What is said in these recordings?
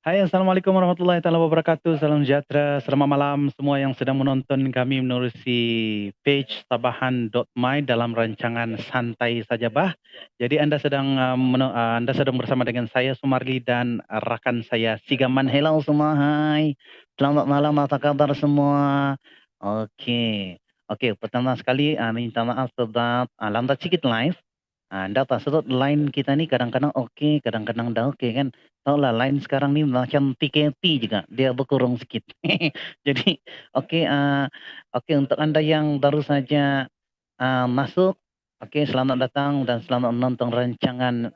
Hai, Assalamualaikum warahmatullahi taala wabarakatuh. Salam sejahtera. Selamat malam semua yang sedang menonton kami menerusi page Tabahan.my dalam rancangan Santai Saja Bah. Jadi Anda sedang bersama dengan saya Sumarli dan rakan saya Sigaman. Hello semua, hai. Selamat malam, apa kabar semua? Oke. Oke, pertama sekali minta maaf sebab lambat sedikit live. Anda tak sedot line kita nih kadang-kadang oke, kadang-kadang dah oke kan. Tahulah line sekarang nih macam TKP juga, dia berkurang sedikit. Jadi oke, oke untuk Anda yang baru saja masuk, oke selamat datang dan selamat menonton rancangan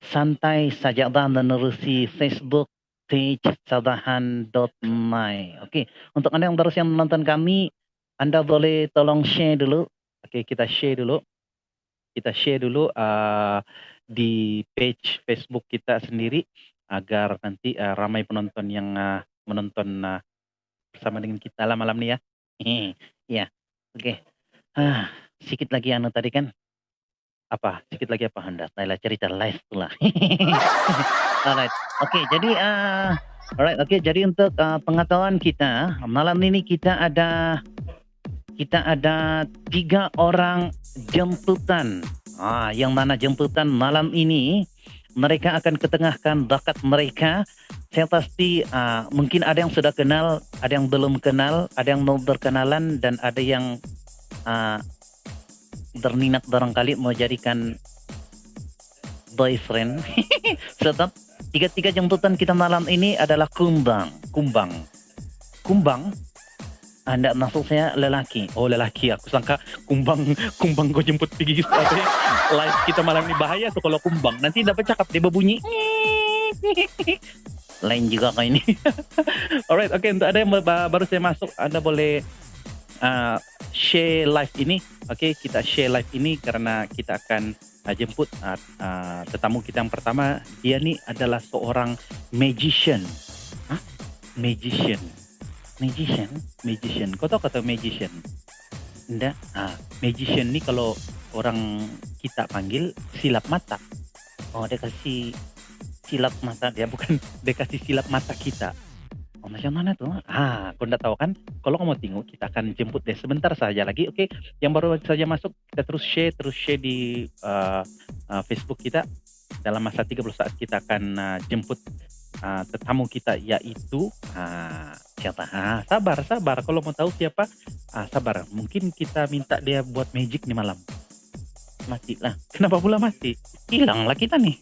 Santai Saja Bah menerusi Facebook page Sabahan.my. Oke, untuk Anda yang baru saja menonton kami, Anda boleh tolong share dulu. Oke, kita share dulu. Kita share dulu di page Facebook kita sendiri agar nanti ramai penonton yang menonton bersama dengan kita lah malam ini ya. Ya, oke. Sedikit lagi tadi kan apa? Sedikit lagi apa Anda? Saya cerita live pula. Alright. Oke, jadi alright, oke. Jadi untuk pengetahuan kita malam ini kita ada 3 orang jemputan. Yang mana jemputan malam ini mereka akan ketengahkan bakat mereka. Saya pasti mungkin ada yang sudah kenal, ada yang belum kenal, ada yang mau berkenalan dan ada yang berminat barangkali mau jadikan boyfriend. Sebab tiga jemputan kita malam ini adalah kumbang. Anda maksud saya lelaki. Oh lelaki, aku sangka kumbang kau jemput pergi live kita malam ini bahaya tuh kalau kumbang. Nanti dapat cakap dia berbunyi. Lain juga kayak ini. Alright, oke untuk ada yang baru saya masuk, Anda boleh share live ini. Oke, kita share live ini karena kita akan jemput tetamu kita yang pertama. Dia nih adalah seorang magician. Magician. Kau tahu kata magician? Enggak. Magician nih kalau orang kita panggil silap mata. Oh, dia kasih silap mata dia, bukan dia kasih silap mata kita. Oh, macam mana tuh? Kau enggak tahu kan? Kalau kamu tengok, kita akan jemput deh sebentar saja lagi. Oke, yang baru saja masuk, kita terus share di Facebook kita. Dalam masa 30 saat kita akan jemput tetamu kita yaitu siapa? Sabar. Kalau mau tahu siapa, sabar. Mungkin kita minta dia buat magic nih malam. Mati lah. Kenapa pula mati? Hilang lah kita nih.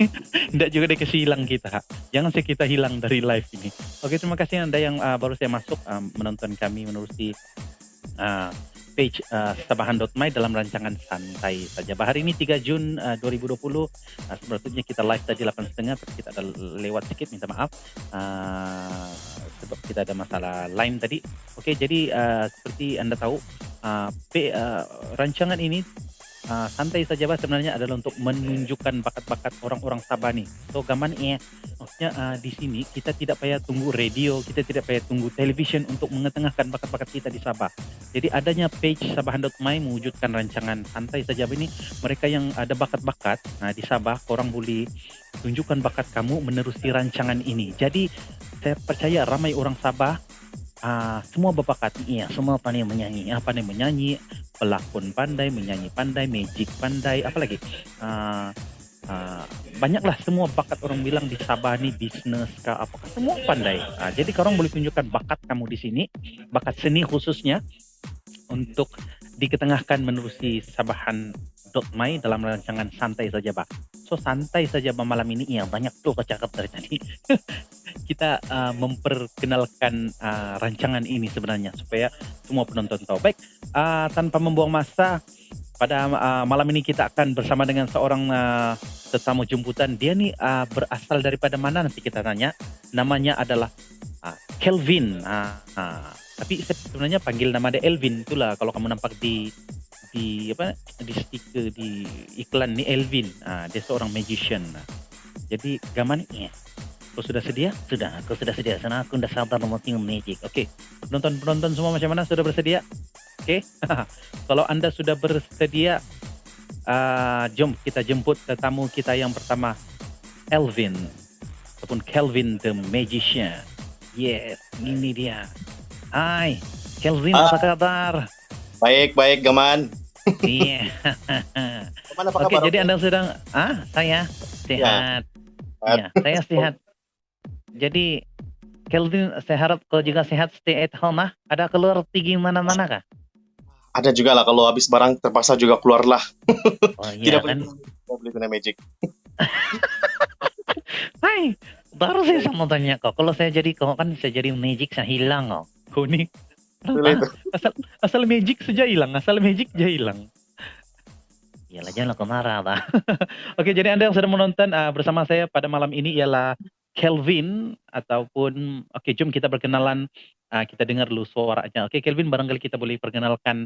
Tidak juga dia kasih hilang kita. Jangan sih kita hilang dari live ini. Oke, terima kasih Anda yang baru saya masuk menonton kami menerusi page Tabahan.my dalam rancangan Santai Saja Bah. Hari ini 3 Jun 2020. Sebetulnya kita live tadi 8.30 tapi kita ada lewat sedikit, minta maaf sebab kita ada masalah line tadi. Oke, jadi seperti Anda tahu rancangan ini Santai Saja Bah sebenarnya adalah untuk menunjukkan bakat-bakat orang-orang Sabah nih. So gaman maksudnya di sini kita tidak payah tunggu radio, kita tidak payah tunggu television untuk mengetengahkan bakat-bakat kita di Sabah. Jadi adanya page Sabahan.my mewujudkan rancangan Santai Saja Bah ini, mereka yang ada bakat-bakat di Sabah, korang boleh tunjukkan bakat kamu menerusi rancangan ini. Jadi saya percaya ramai orang Sabah semua berbakat, semua pandai menyanyi, pelakon pandai, menyanyi pandai, magic pandai, apalagi banyaklah semua bakat. Orang bilang di Sabah nih bisnis kah apakah semua pandai. Jadi korang boleh tunjukkan bakat kamu di sini, bakat seni khususnya untuk diketengahkan menerusi Sabahan.my dalam rancangan Santai Saja Bah. So santai saja Bah malam ini, banyak tuh kecakap dari tadi. Kita memperkenalkan rancangan ini sebenarnya supaya semua penonton tahu. Baik, tanpa membuang masa, pada malam ini kita akan bersama dengan seorang tetamu jemputan. Dia nih berasal daripada mana nanti kita tanya. Namanya adalah Kelvin. Tapi saya sebenarnya panggil nama dia Elvin itulah kalau kamu nampak di stiker di iklan nih Elvin. Dia seorang magician. Jadi gaman kau sudah sedia? Sudah, aku sudah sedia. Sana aku sudah sabar mau tengok magic. Oke, penonton semua macam mana? Sudah bersedia? Oke, kalau Anda sudah bersedia, jom kita jemput tetamu kita yang pertama, Elvin. ataupun Kelvin the Magician. Yes, ini dia. Hai, Kelvin apa kabar? Baik, Gaman. Iya. Gaman apa Oke, kabar? jadi Anda sedang saya Ya, sehat. Iya, saya sehat. Jadi Kelvin, saya harap kau juga sehat, stay at home Ada keluar pergi mana-mana kah? ada juga lah kalau habis barang terpaksa juga keluar lah. Oh Tidak iya boleh, kan? tidak boleh guna magic. Hai, baru saya mau tanya kau. Kalau saya jadi kau kan saya jadi magic saya hilang kau. Kau nih Boleh itu. asal asal magic saja hilang, asal magic saja hilang. Iyalah janganlah kau marah, Pak. Oke, jadi Anda yang sedang menonton bersama saya pada malam ini ialah Kelvin ataupun jom kita berkenalan, kita dengar dulu suaranya. Oke, Kelvin barangkali kita boleh perkenalkan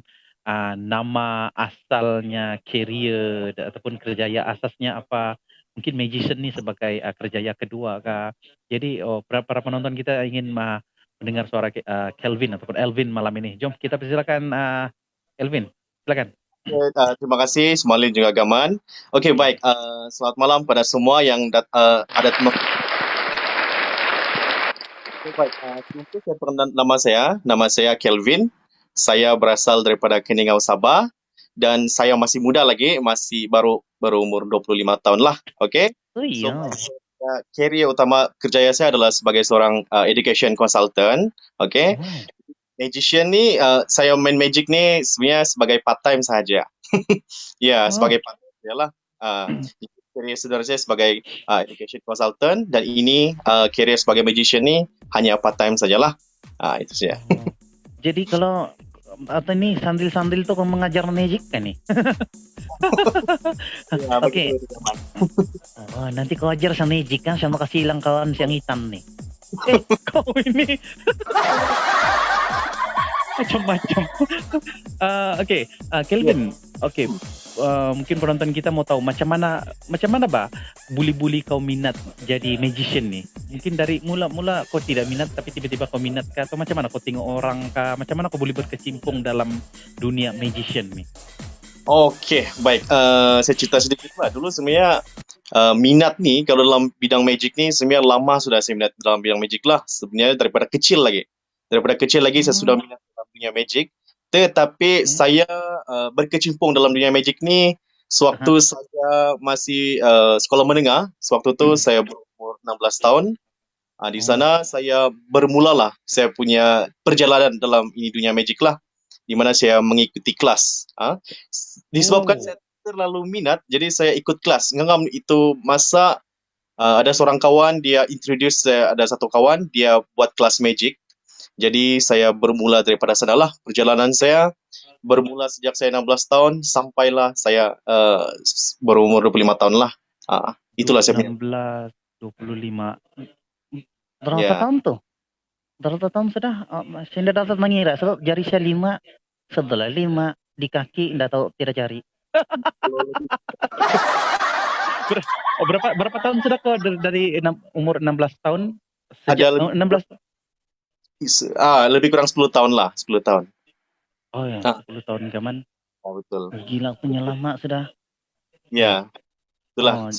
nama asalnya, career ataupun kerjaya asasnya apa? Mungkin magician nih sebagai kerjaya kedua kah? Jadi para penonton kita ingin mendengar suara Kelvin ataupun Elvin malam ini. Jom kita persilakan Elvin, silakan. Terima kasih, Smalin juga Gaman. Oke, Iya. baik. Selamat malam pada semua yang ada teman. Oke, baik. Sebelum saya perkenalkan nama saya Kelvin. Saya berasal daripada Keningau, Sabah. Dan saya masih muda lagi, masih baru umur 25 tahun lah. Oke. Oh So, iya. career utama kerjaya saya adalah sebagai seorang education consultant. Oke. Oh. Magician nih, saya main magic nih sebenarnya sebagai part time saja. Ya, Oh. sebagai part time saja lah. Career saudara saya sebagai education consultant dan ini career sebagai magician nih hanya part time sajalah. Itu saja. Oh. Jadi kalau atau nih sambil-sambil tuh kau mengajar magic kan nih? Ya, Oke. begitu, teman. Oh, nanti kau ajar sama magic kan sama kasih hilang kawan siang hitam nih. Kau ini macam-macam. Oke, Kelvin. Oke. Mungkin penonton kita mau tahu macam mana buli-buli kau minat jadi magician nih. Mungkin dari mula-mula kau tidak minat tapi tiba-tiba kau minat kah atau macam mana kau tengok orang kah? Macam mana kau boleh berkecimpung dalam dunia magician nih? Oke, baik. Saya cerita sedikit lah. Dulu sebenarnya minat nih kalau dalam bidang magic nih sebenarnya lama sudah saya minat dalam bidang magic lah. Sebenarnya daripada kecil lagi. Saya sudah minat dalam dunia magic. Tetapi saya berkecimpung dalam dunia magic nih sewaktu saya masih sekolah menengah. Sewaktu itu saya berumur 16 tahun. Di sana saya bermulalah saya punya perjalanan dalam ini dunia magic lah. Di mana saya mengikuti kelas. Disebabkan saya terlalu minat, jadi saya ikut kelas. Ngangam itu masa ada seorang kawan, dia introduce saya, ada satu kawan, dia buat kelas magic. Jadi saya bermula daripada sanalah perjalanan saya. Bermula sejak saya 16 tahun, sampailah saya berumur 25 tahun lah. Itulah saya minat. 16, 25. Berapa Ya. tahun tuh? Berapa tahun sudah? Saya tidak dapat mengira sebab jari saya 5, sebelah 5 di kaki tidak tahu tidak jari. Berapa tahun sudah kau dari umur 16 tahun? Sejak Ada 16. lebih kurang 10 tahun lah, 10 tahun. Oh ya, 10 tahun kaman. Betul. Gila punya lama sudah. Ya. Itulah.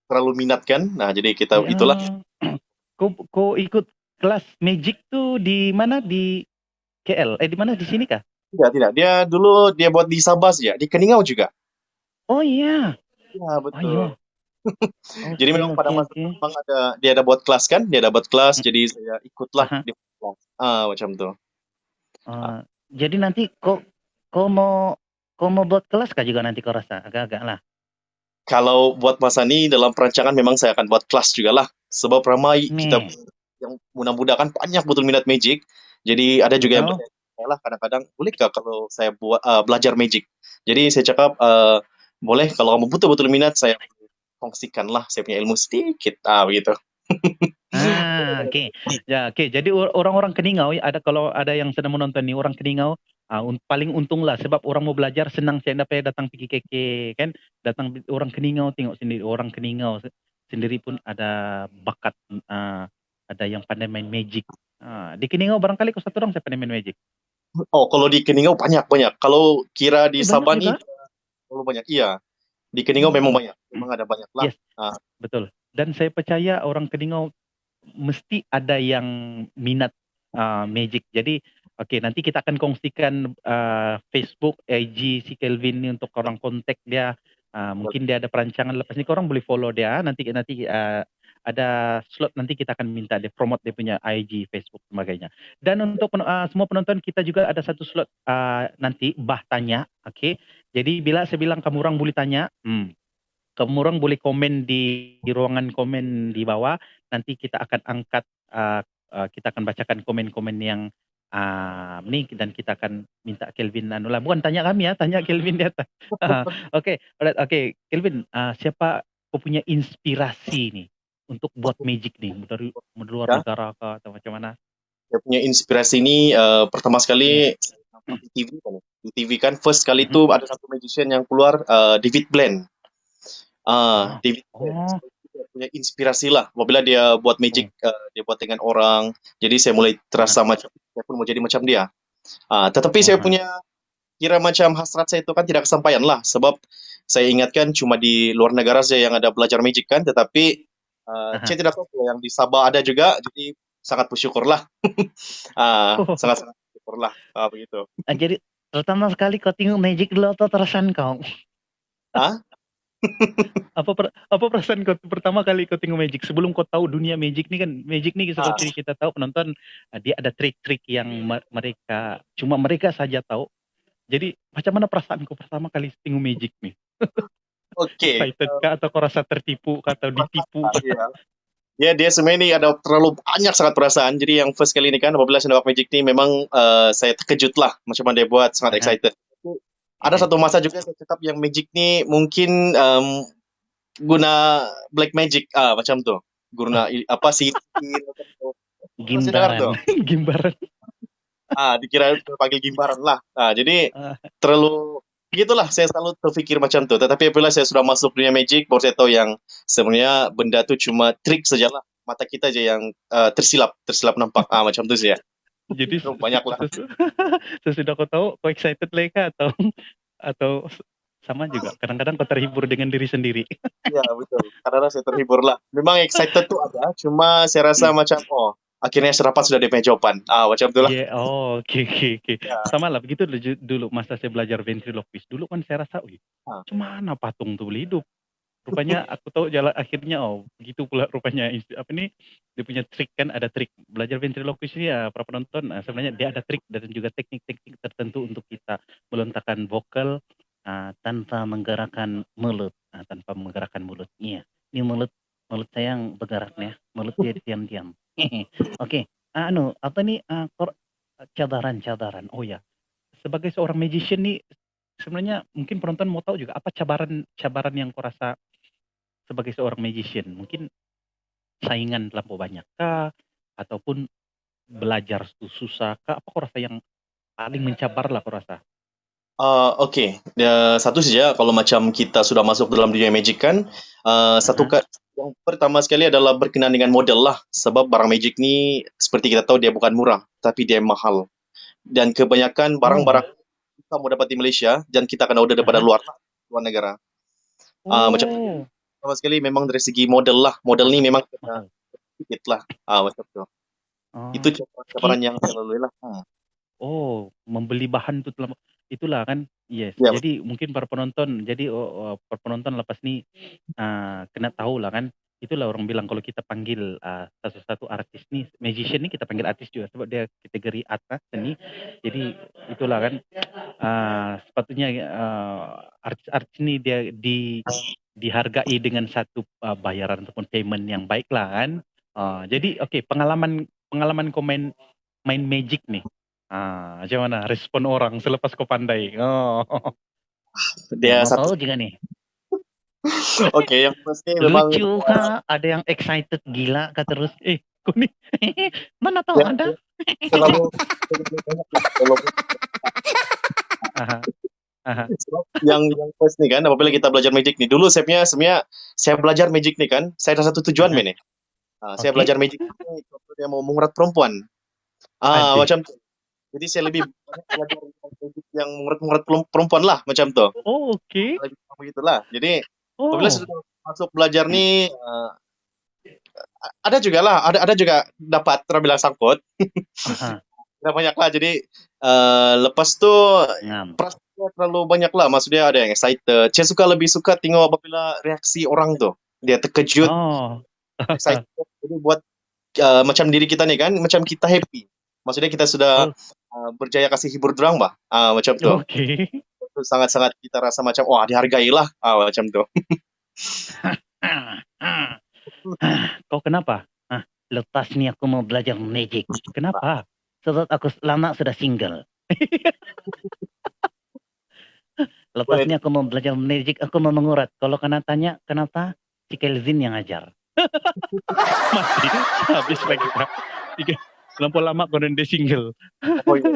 Terlalu minat kan? Nah, jadi kita itulah. Kau ikut kelas magic tuh di mana? Di KL? Di mana? Di sini kah? Tidak. Dia dulu dia buat di Sabah saja, di Keningau juga. Oh iya. Ya, betul. Jadi memang pada masa itu memang dia ada buat kelas kan? Dia ada buat kelas, jadi saya ikutlah di kelas. Macam tuh. Jadi nanti kau mau buat kelas kah juga nanti kau rasa? Agak-agak lah. Kalau buat masa ini dalam perancangan memang saya akan buat kelas juga lah. Sebab ramai kita yang muda-muda kan banyak betul minat magic. Jadi ada juga yang lah kadang-kadang bolehkah kalau saya buat belajar magic. Jadi saya cakap boleh kalau kamu betul-betul minat saya kongsikan lah saya punya ilmu sedikit. Begitu. Oke. Ya, oke. Jadi orang-orang Keningau kalau ada yang sedang menonton nih orang Keningau paling untung lah sebab orang mau belajar senang saya dapat datang pergi keke kan datang orang Keningau tengok sendiri orang Keningau sendiri pun ada bakat ada yang pandai main magic. Di Keningau barangkali kau satu orang saya pandai main magic. Kalau di Keningau banyak. Kalau kira di Sabah nih kalau banyak iya. Di Keningau memang banyak. Memang ada banyak lah. Yes. Betul. Dan saya percaya orang Keningau mesti ada yang minat magic. Jadi nanti kita akan kongsikan Facebook, IG si Kelvin ini untuk orang kontak dia. Mungkin dia ada perancangan lepas ni korang boleh follow dia. Nanti ada slot nanti kita akan minta dia promote dia punya IG, Facebook sebagainya. Dan untuk semua penonton kita juga ada satu slot nanti bah tanya, okey. Jadi bila saya bilang kamu orang boleh tanya, kamu orang boleh komen di ruangan komen di bawah. Nanti kita akan angkat, kita akan bacakan komen-komen yang ni dan kita akan minta Kelvin anulah. Bukan tanya kami ya, tanya Kelvin di atas. Okey, alright, okey. Kelvin, siapa kau punya inspirasi nih untuk buat magic nih dari luar Ya, negara kah atau macam mana? saya punya inspirasi ini pertama Iya. sekali nampak di TV kan. Di TV kan first kali Mhm. itu ada satu magician yang keluar David Blaine. Ah. David Blaine. Oh. Dia punya inspirasi lah. Apabila dia buat magic, Oh. dia buat dengan orang. Jadi saya mulai Ah. terasa macam saya pun mau jadi macam dia. Tetapi Oh. saya punya kira macam hasrat saya itu kan tidak kesampaian lah. Sebab saya ingatkan cuma di luar negara saja yang ada belajar magic kan. Tetapi saya tidak tahu yang di Sabah ada juga. Jadi sangat bersyukur lah. Sangat-sangat bersyukur lah. Begitu. Jadi pertama sekali kau tengok magic dulu atau perasaan kau? Ah, Apa perasaan kau pertama kali kau tengok magic sebelum kau tahu dunia magic ni kan? Magic ni seperti kita tahu penonton, dia ada trik-trik yang mereka saja tahu. Jadi macam mana perasaan kau pertama kali tengok magic ni? Okey. Excited kah atau kau rasa tertipu kah atau ditipu kah? Ya. Ya, dia sebenarnya ini ada terlalu banyak sangat perasaan. Jadi yang first kali ini kan apabila saya nampak magic ni memang saya terkejut lah macam mana dia buat, sangat Aha, excited. Ada okey. satu masa juga saya cakap yang magic ni mungkin guna black magic macam tu. Guna apa sihir atau masih dengar Gimbaran, tu. gimbaran. Dikira panggil gimbaran lah. Jadi Ah, terlalu begitulah saya selalu terfikir macam tu. Tetapi apabila saya sudah masuk dunia magic baru saya tahu yang sebenarnya benda tu cuma trik sajalah. Mata kita je yang tersilap nampak macam tu sih ya. jadi Banyak lah. sesudah kau tahu kau excited lagi kah atau sama juga? Kadang-kadang kau terhibur dengan diri sendiri. Ya betul. Karena saya terhibur lah. Memang excited tu ada, cuma saya rasa macam akhirnya serapat sudah DP jawaban. Macam tu lah. Iya, oh, oke. Ya. Sama lah begitu dulu masa saya belajar ventriloquist. Dulu kan saya rasa, wih, Ah, cemana patung tuh boleh hidup. Rupanya aku tahu jalan akhirnya, begitu pula rupanya dia punya trik kan, ada trik. Belajar ventriloquist ini ya para penonton, sebenarnya dia ada trik dan juga teknik-teknik tertentu untuk kita melontarkan vokal tanpa menggerakkan mulut, tanpa menggerakkan mulut. Iya, ini mulut saya yang bergerak ya, mulut dia diam-diam. Oke, apa nih cabaran-cabaran? Oh ya, sebagai seorang magician nih, sebenarnya mungkin penonton mau tahu juga apa cabaran yang kau rasa sebagai seorang magician? Mungkin saingan terlampau banyak kah? Ataupun belajar susah kah? Apa kau rasa yang paling mencabar lah kau rasa? Okey. Satu saja kalau macam kita sudah masuk dalam dunia magic kan, Aha. yang pertama sekali adalah berkenaan dengan modal lah. Sebab barang magic ni seperti kita tahu dia bukan murah, tapi dia mahal. Dan kebanyakan Oh, barang-barang kita mau dapat di Malaysia dan kita kena order daripada aha. luar negara. Macam tu. Oh, Pertama sekali memang dari segi modal lah. Modal ni mahal, memang kena mahal. sedikit lah. Macam tu. Itu Oh, cabaran yang saya lalui lah. membeli bahan itu itulah kan. Yes. Ya, Jadi mungkin para penonton, para penonton lepas ni kena tahu lah kan. Itulah orang bilang kalau kita panggil satu-satu artis nih, magician nih kita panggil artis juga sebab dia kategori art seni. Jadi itulah kan sepatutnya artis-artis ini dia dihargai dengan satu bayaran ataupun payment yang baik lah kan. Jadi pengalaman pengalaman kau main magic nih. Macam mana respon orang selepas kau pandai? Oh, dia mau satu. tahu juga nih. Okey, yang pasti memang Lucu kah? Ada yang excited gila kah terus? Kau nih mana tahu dia Anda? terlalu banyak lah. Aha, aha. Sebab yang first ni kan apabila kita belajar magic ni. Dulu sebenarnya saya belajar magic ni kan, saya ada satu tujuan Aha. ni. Saya Okey. belajar magic ni waktu dia mau mengurat perempuan. Aduh. Macam tu. Jadi saya lebih banyak belajar magic yang mengurat perempuan lah macam tu. Oh, okey. Lebih begitulah. Jadi apabila Oh. sudah masuk belajar ni ada juga lah, ada juga dapat terbilang sangkut. Aha, Tidak banyak lah. Jadi lepas tu ngam. perasaannya terlalu banyak lah. Maksudnya ada yang excited. Saya lebih suka tengok apabila reaksi orang tu. Dia terkejut, Oh. excited. Jadi buat macam diri kita ni kan, macam kita happy. Maksudnya kita sudah Oh, berjaya kasih hibur dorang bah. Macam tu. okay. Itu sangat-sangat kita rasa macam wah dihargai lah. Macam tu. Kau kenapa? Lepas ni aku mau belajar magic. Kenapa? Sebab aku lama sudah single. Lepas Boleh. ni aku mau belajar magic, aku mau mengurat. Kalau kena tanya, kenapa? Si Kelvin yang ajar. Mati. Habis lagi. Tiga. Terlampau lama kau dan dia single. Oh, ya.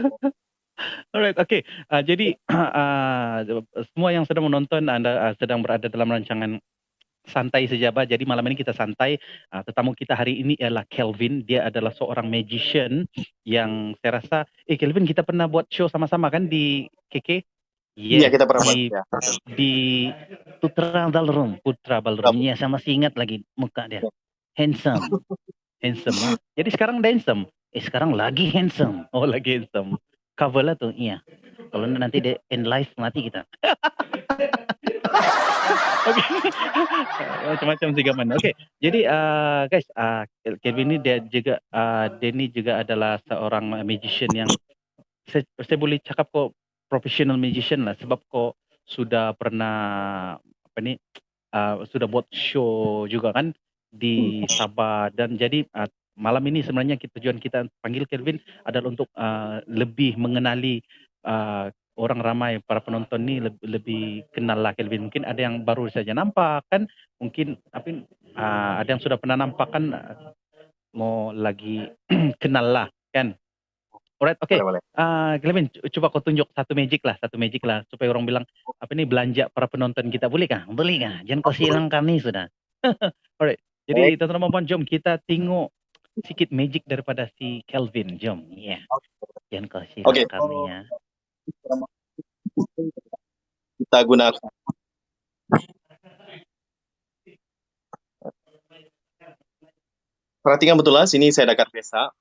Alright, okay. Jadi, semua yang sedang menonton, Anda sedang berada dalam rancangan Santai Sejabat. Jadi malam ini kita santai. Tetamu kita hari ini ialah Kelvin. Dia adalah seorang magician yang saya rasa, Kelvin, kita pernah buat show sama-sama kan di KK? Iya, Yes, kita pernah buat. di Ya. di Putra Ballroom. Ya, saya masih ingat lagi muka dia. Handsome. Handsome. Jadi sekarang dia handsome. Sekarang lagi handsome. Oh, lagi handsome. Cover lah tuh, iya. Kalau nanti dia end live, mati kita. Oke. Macam-macam sih gaman. Oke. Jadi guys, Kevin ini dia juga Denny juga adalah seorang magician yang saya boleh cakap kok professional magician lah, sebab kok sudah pernah apa ni sudah buat show juga kan di Sabah. Dan jadi malam ini sebenarnya tujuan kita panggil Kelvin adalah untuk lebih mengenali orang ramai, para penonton ni lebih kenal lah Kelvin. Mungkin ada yang baru saja nampak kan, mungkin tapi ada yang sudah pernah nampak kan, mau lagi kenal lah kan. Alright, oke. Boleh, boleh. Kelvin, coba kau tunjuk satu magic lah supaya orang bilang apa ni belanja para penonton kita. Boleh kah? Boleh kah? Jangan kau silang kami sudah. Alright. Jadi tuan-tuan dan puan, jom kita tengok sikit magic daripada si Kelvin. Jom. Ya. Yeah. Jangan kau silang Okey. kami ya. Kita gunakan perhatikan betul lah, sini saya ada kad pesa.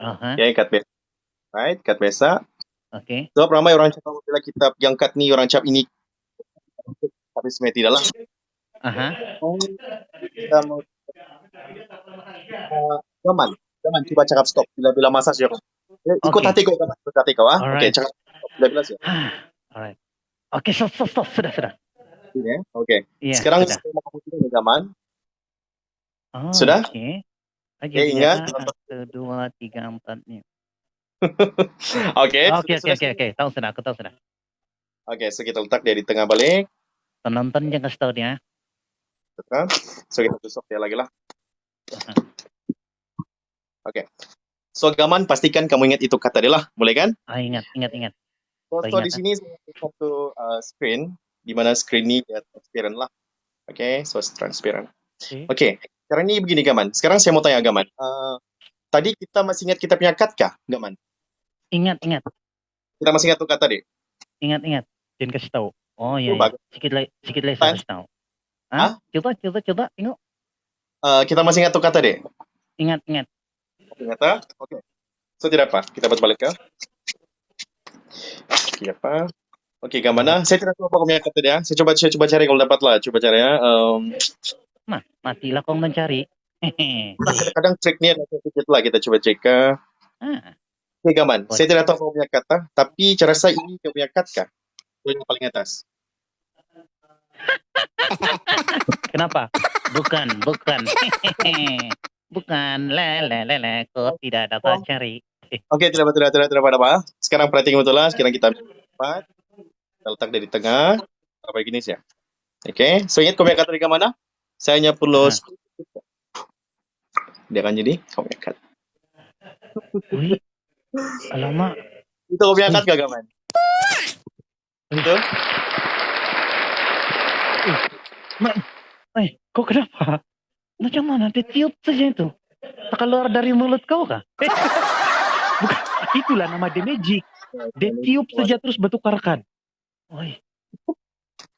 Okay, kad pesa. Right, kad pesa. Okay. Sebab ramai orang cakap bila kita yang kad ni, orang cakap ini tapi sebenarnya tidak lah. Kita mau gaman cuba cakap stop bila masa saja. Ikut hati kau, gaman. Ikut hati kau. Okey, cakap stop bila saja. Alright. Okey, stop. Sudah. Okey. Yeah, sekarang sudah. saya mau kasih gaman. Oh, sudah? Okey. Okay, ingat. 1, 2, 3, 4 ni. Okey. Okey. Tahu sudah. Okey, so kita letak dia di tengah balik. Penonton jangan kasih tahu dia. Betul. So kita tusuk dia lagi lah. Okey. So gaman, pastikan kamu ingat itu kata dia lah. Boleh kan? Ingat. So di sini satu screen, di mana screen ni dia transparent lah. Okay, so transparent. Okay, sekarang ni begini Gaman. Sekarang saya mau tanya Gaman. Tadi kita masih ingat kita punya kad kah, Gaman? Ingat. Kita masih ingat tu kata dia? Ingat. Jangan kasih tahu. Oh iya. Sikit lagi saya kasih tahu. Coba tengok. Kita masih ingat tu kata dia? Ingat. Ingat tak? Okay. So tidak apa, kita buat balik ke. Tidak apa. Okey, Gaman. Saya tidak tahu apa kau punya kata dia. Saya coba cari kalau dapat lah. Coba cari ya. Matilah kau mencari. Kadang-kadang trik ni ada sedikit lah, kita coba cek ke. Okey, Gaman. Saya tidak tahu kau punya kata, tapi saya rasa ini kau punya kad kah? Yang paling atas. Kenapa? Bukan. Bukan. Le. Kau tidak dapat cari. Okey, tidak apa. Sekarang perhatikan betul lah. Sekarang kita ambil kita letak dia di tengah. Apa gini saja. Okey, so ingat kau punya kata dari mana? Saya hanya perlu dia akan jadi kau punya kad. Wih. Alamak. Itu kau punya kad ke, Gaman? Betul? Kau kenapa? Macam mana? Dia tiup saja itu. Tak keluar dari mulut kau kah? Bukan. Itulah nama dia magic. Dia tiup saja terus bertukar kad. Oi.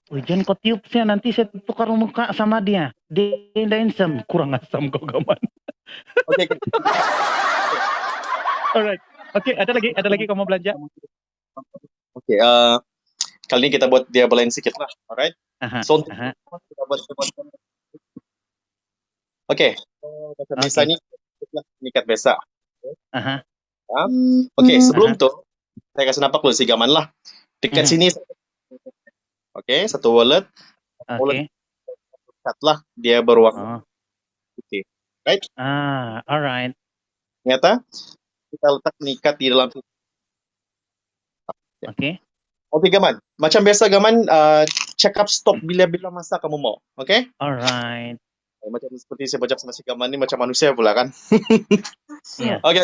Jangan kau tiup saya, nanti saya tukar muka sama dia. Dia handsome, kurang asam kau Gaman. Oke, Alright. Oke, ada lagi kau mau belanja? oke. Kali ini kita buat dia balance sedikit lah, alright? Aha, So untuk aha, kita buat oke. Macam biasa oke, ni nikat biasa. aha, Ya. Oke, sebelum aha, tu saya kasih nampak dulu si Gaman lah. Dekat mhm, sini, oke, satu wallet oke. cut lah dia berwarna Oh, putih, right? alright. Ternyata kita letak nikat di dalam. Oke, Oke, Gaman. Macam biasa, Gaman, cakap stop bila-bila masa kamu mau. Oke? alright. Macam seperti saya baca sama si Gaman ni macam manusia pula kan? Iya, Oke,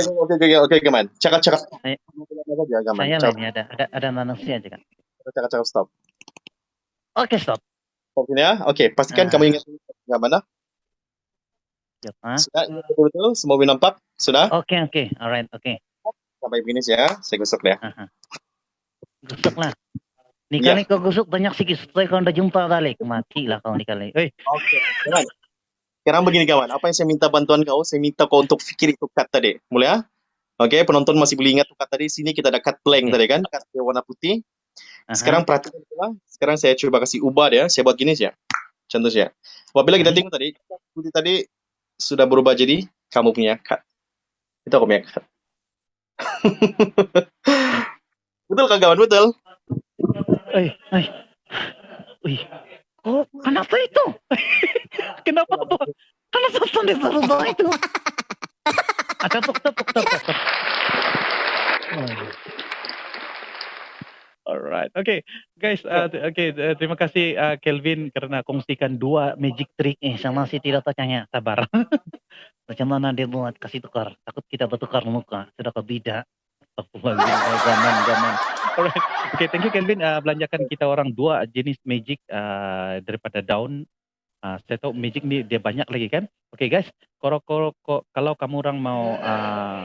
Gaman. Cakap-cakap stop. saya Bila-bila saja, Gaman. saya lah ini ada manusia juga. Cakap-cakap stop. Oke, stop. Stop sini ya. Oke, pastikan kamu Ah, ingat Gaman lah. siap, ah. Sudah, ingat betul-betul. Semua boleh nampak? Sudah? Oke, alright, oke. Sampai begini ya. Saya gosok dia. Aha. Gusuk lah. Ni Ya. kali kau gusuk banyak sikit, supaya kau dah jumpa balik. Mati lah kau ni kali. Oke. Gaman. Sekarang begini, Gaman. Apa yang saya minta bantuan kau? Saya minta kau untuk fikir itu cut tadi. Boleh ya? Oke, penonton masih boleh ingat cut tadi. Sini kita ada cut blank Oke. tadi kan? Cut dia warna putih. Aha. Sekarang perhatikan pula. Sekarang saya coba kasih ubah dia. Saya buat gini saja. Contoh saja. Apabila kita tengok tadi, putih tadi sudah berubah jadi kamu punya cut. Itu aku punya cut. Betul kan kawan? Betul. Wih. Oh, kenapa itu? Kenapa apa? Kenapa sampai berubah itu? Tepuk. Alright, okay, guys. Terima kasih Kelvin karena kongsikan 2 magic trick. Sama si tidak tanya, sabar. Macam mana dia buat kasih tukar? Takut kita bertukar muka. Sudah kebida. Zaman. Alright. Okay, thank you Kelvin. Belanjakan kita orang 2 jenis magic daripada daun. Saya tahu magic ni dia banyak lagi kan. Okay guys, kalau kamu orang mau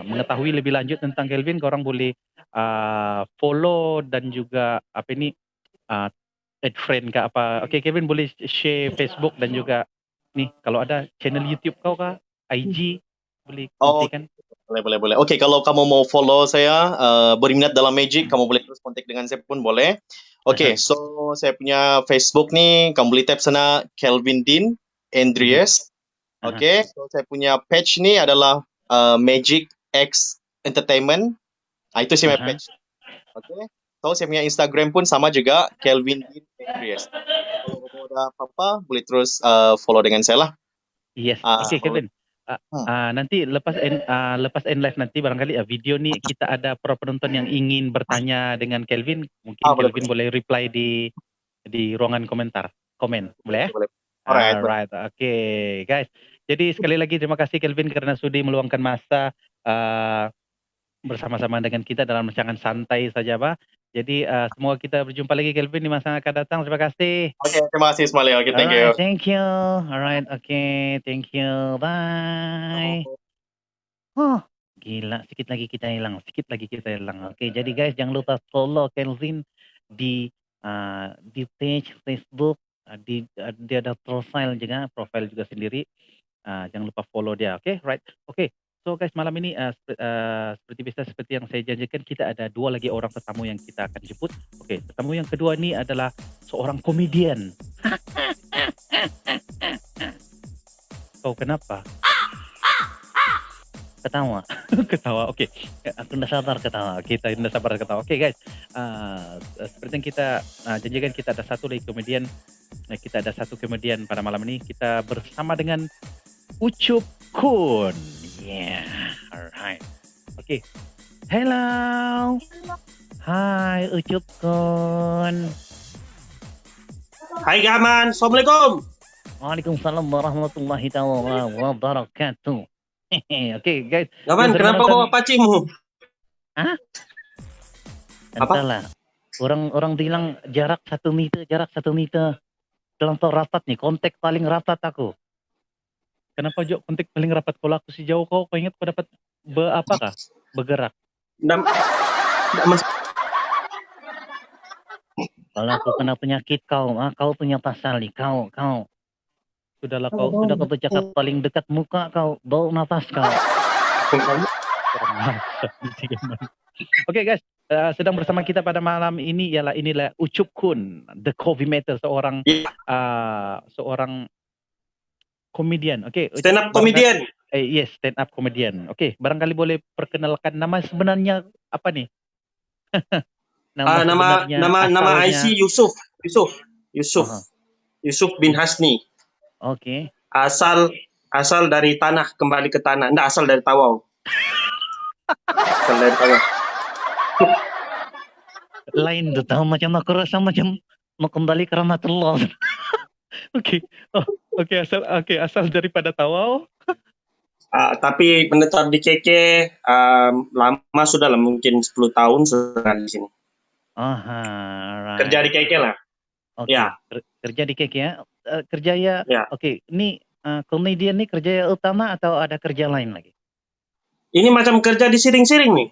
mengetahui lebih lanjut tentang Kelvin, korang boleh follow dan juga apa ini add friend ke apa. Okay Kelvin boleh share Facebook dan juga nih kalau ada channel YouTube kau kah, IG boleh kongsikan. Boleh. Oke, kalau kamu mau follow saya, berminat dalam magic, kamu boleh terus kontak dengan saya pun boleh. Oke, so saya punya Facebook nih, kamu boleh tap sana Kelvin Dean Andreas. Oke, so saya punya page nih adalah Magic X Entertainment. Itu saya punya page. Oke, so saya punya Instagram pun sama juga Kelvin Dean Andreas. Kalau kamu ada apa-apa, boleh terus follow dengan saya lah. Yes. Okay Kelvin. Nanti lepas end live nanti barangkali video ni kita ada para penonton yang ingin bertanya dengan Kelvin, mungkin Kelvin boleh reply di ruangan komen, boleh? Alright. Okay, guys. Jadi sekali lagi terima kasih Kelvin karena sudi meluangkan masa bersama-sama dengan kita dalam rancangan santai saja, Pak. Jadi semoga kita berjumpa lagi Kelvin di masa yang akan datang. Terima kasih. Oke, terima kasih Ismail. Oke, thank you. Thank you. Alright, okay. Thank you. Bye. Oh, gila. Sikit lagi kita hilang. Oke, jadi guys jangan lupa follow Kelvin di page Facebook. Dia ada profile juga sendiri. Jangan lupa follow dia. Oke, right. Oke. So guys, malam ini seperti biasa seperti yang saya janjikan, kita ada 2 lagi orang tetamu yang kita akan jemput. Oke, tetamu yang kedua ini adalah seorang komedian. Kau kenapa? Ketawa. Oke. Aku tidak sabar ketawa. Kita tidak sabar ketawa. Oke guys. Seperti yang kita janjikan, kita ada satu lagi komedian. Kita ada satu komedian pada malam ini. Kita bersama dengan Ucup Kun. Yeah. Alright. Oke. Hello. Hai Ucup Kun. Hai Gaman, Assalamualaikum. Waalaikumsalam warahmatullahi wabarakatuh. Oke guys. Gaman, kenapa bawa pacimu? Entahlah. Orang bilang jarak 1 meter. Terlampau rapat nih, kontak paling rapat aku. Kenapa Jo kontak paling rapat? Kalau aku sejauh kau ingat kau dapat bergerak? Kalau aku kena penyakit kau punya pasal nih, kau. Sudah kau bercakap paling dekat muka kau, bau nafas kau. Kurang ajar. Oke guys, sedang bersama kita pada malam ini inilah Ucup Kun, the Coffee Matter, seorang komedian. Oke, Stand up comedian. Yes, stand up comedian. Oke, barangkali boleh perkenalkan nama sebenarnya apa nih? Nama IC Yusuf. Aha. Yusuf bin Hasni. Oke. Asal dari tanah, kembali ke tanah. Enggak, asal dari Tawau. Asal dari Tawau. Lain tuh, tahu macam aku rasa macam mau kembali ke rahmatullah. Oke. Asal daripada Tawau. Tapi menetap di KK lama sudah lah, mungkin 10 tahun sudah di sini. Right. Kerja di KK lah. Oke. Ya. Kerja di KK ya. Kerja ya. Oke. Ini komedian nih kerja utama atau ada kerja lain lagi? Ini macam kerja di siring-siring nih.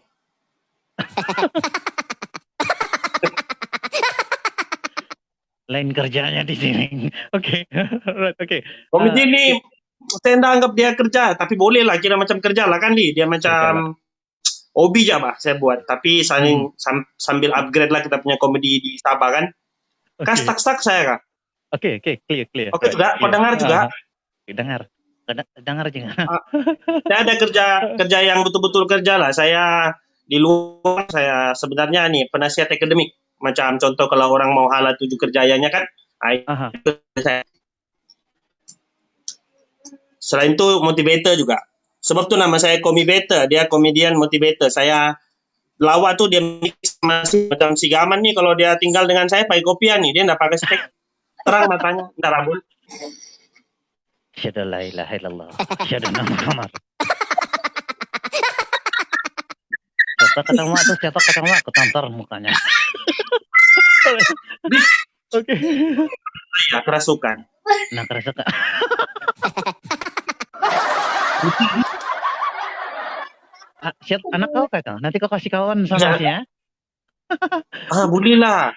Lain kerjanya di sini. Oke. Right, oke. Komedi ini saya tidak anggap dia kerja, tapi boleh lah kira macam kerja lah kan dia macam hobi aja bah saya buat, tapi sambil upgrade lah kita punya komedi di Sabah kan. Kastak saya kah? Oke, clear. Oke juga, kau dengar juga? Dengar juga. Saya ada kerja yang betul-betul kerja lah. Saya di luar, saya sebenarnya nih penasihat akademik. Macam contoh kalau orang mau halal 7 kerjanya kan. Selain itu motivator juga. Sebab tu nama saya Komibator, dia komedian motivator. Saya lawak tuh dia masih macam si Gaman nih, kalau dia tinggal dengan saya pakai kopiah nih, dia enggak pakai spek. Terang matanya, enggak rabun. Syada la ilaha illallah. Syada nama Muhammad. Siapa ketemu aku tampar mukanya. Oke. Ya, kerasukan. Nah, kerasukan. Siap anak kau kata, nanti kau kasih kawan sama dia. Boleh lah.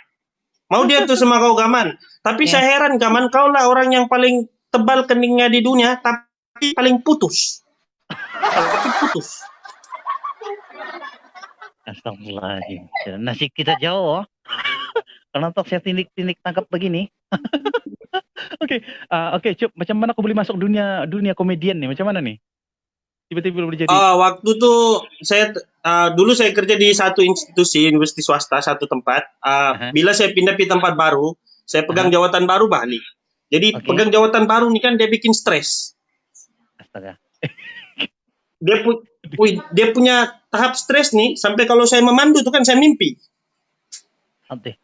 Mau dia tuh sama kau Gaman. Tapi saya heran Gaman, kau lah orang yang paling tebal keningnya di dunia, tapi paling putus. Astagfirullahaladzim. Nasib kita jauh. Kenapa saya tindik tangkap begini? Oke, Cup. Macam mana aku boleh masuk dunia komedian nih? Macam mana nih? Tiba-tiba boleh jadi. Waktu tuh saya dulu saya kerja di satu institusi universitas swasta, satu tempat. Bila saya pindah ke tempat baru, saya pegang jawatan baru Bali. Jadi pegang jawatan baru nih kan dia bikin stres. Astaga. Dia punya tahap stres nih sampai kalau saya memandu tuh kan saya mimpi. Ante.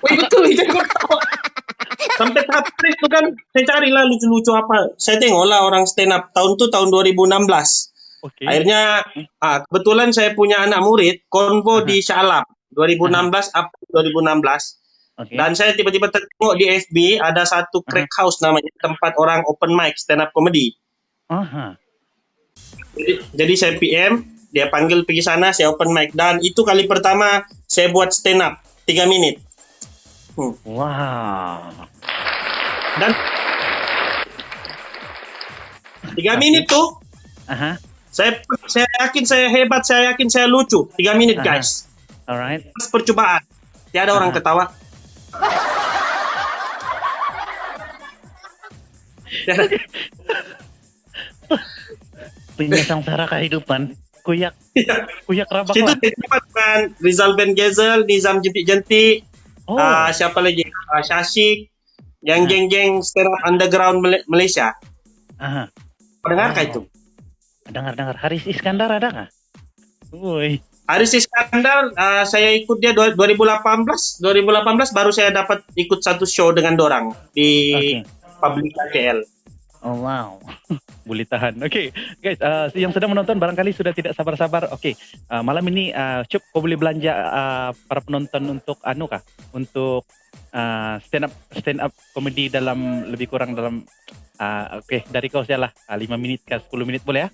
Betul itu kok. Sampai tahap stres tuh kan saya carilah lucu-lucu apa. Saya tengoklah orang stand up tahun 2016. Akhirnya kebetulan saya punya anak murid konvo di Shah Alam 2016 April 2016. Dan saya tiba-tiba tengok di FB ada satu crack house namanya, tempat orang open mic stand up comedy. Jadi saya PM, dia panggil pergi sana, saya open mic, dan itu kali pertama saya buat stand up 3 menit. Wow. Dan 3 menit tuh saya yakin saya hebat, saya yakin saya lucu. 3 menit guys. Alright. Pas percobaan tiada orang ketawa. Punya samsara kehidupan. Kuyak rabak Situ lah. tempat dengan Rizal Ben Gezel, Nizam Jentik-Jentik, siapa lagi? Syashik, yang geng-geng stand up underground Malaysia. Dengarkah itu? Dengar. Haris Iskandar ada nggak? Woi. Haris Iskandar, saya ikut dia 2018 baru saya dapat ikut satu show dengan dorang di Public KL. Oh wow, boleh tahan. Oke, guys, yang sedang menonton barangkali sudah tidak sabar-sabar. Oke, malam ini Cup, kau boleh belanja para penonton untuk untuk stand up komedi dalam lebih kurang dalam dari kau saja lah 5 menit ke 10 menit boleh ya?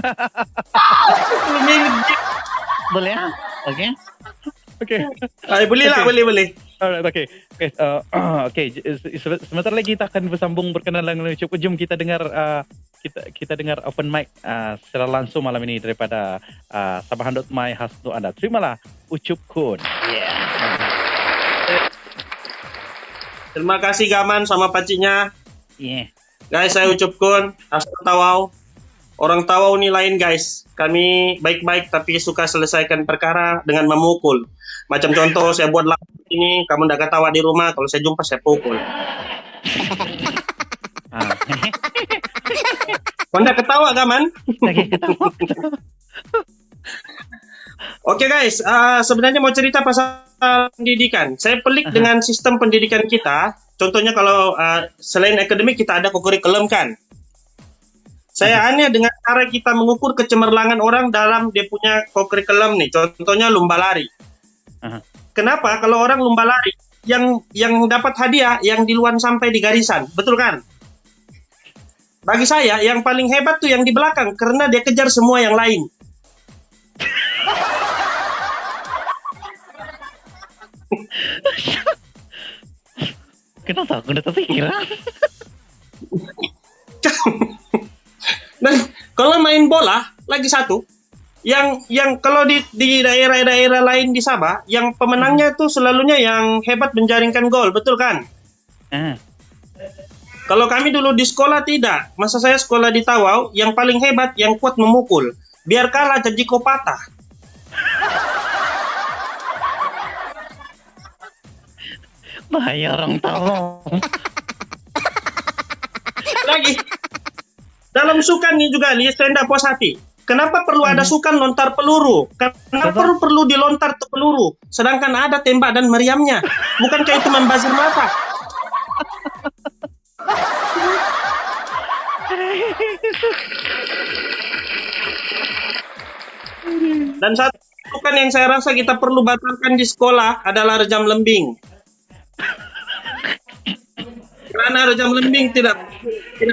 10 menit Boleh ya? Oke. Oke. Boleh lah, Oke. boleh. Alright, oke. Oke, sebentar lagi kita akan bersambung berkenalan dengan Ucup. Jom kita dengar kita dengar open mic secara langsung malam ini daripada Sabah.my khas untuk anda. Terimalah Ucup Kun. Terima kasih Gaman sama pacinya. Yeah. Guys, saya Ucup Kun, asal Tawau. Orang Tawau ni lain guys. Kami baik-baik tapi suka selesaikan perkara dengan memukul. Macam contoh saya buat lagu ini, kamu ndak ketawa di rumah, kalau saya jumpa saya pukul. Kau ndak ketawa Gaman? Ketawa. Oke guys, sebenarnya mau cerita pasal pendidikan. Saya pelik dengan sistem pendidikan kita. Contohnya kalau selain akademik kita ada kurikulum kan. Saya aneh dengan cara kita mengukur kecemerlangan orang dalam dia punya kurikulum nih. Contohnya lomba lari. Kenapa kalau orang lomba lari yang dapat hadiah yang duluan sampai di garisan, betul kan? Bagi saya yang paling hebat tuh yang di belakang karena dia kejar semua yang lain. Kenapa aku udah terpikiran? Nah, kalau main bola lagi satu, yang kalau di daerah-daerah lain di Sabah, yang pemenangnya tuh selalunya yang hebat menjaringkan gol, betul kan? Kalau kami dulu di sekolah tidak. Masa saya sekolah di Tawau, yang paling hebat yang kuat memukul. Biar kalah jadi kau patah. Bahaya orang tahu. Lagi dalam sukan nih juga nih saya tidak puas hati. Kenapa perlu ada sukan lontar peluru? Kenapa perlu dilontar tuh peluru? Sedangkan ada tembak dan meriamnya. Bukankah itu membazir mata? Dan satu sukan yang saya rasa kita perlu batalkan di sekolah adalah rejam lembing. Karena rejam lembing tidak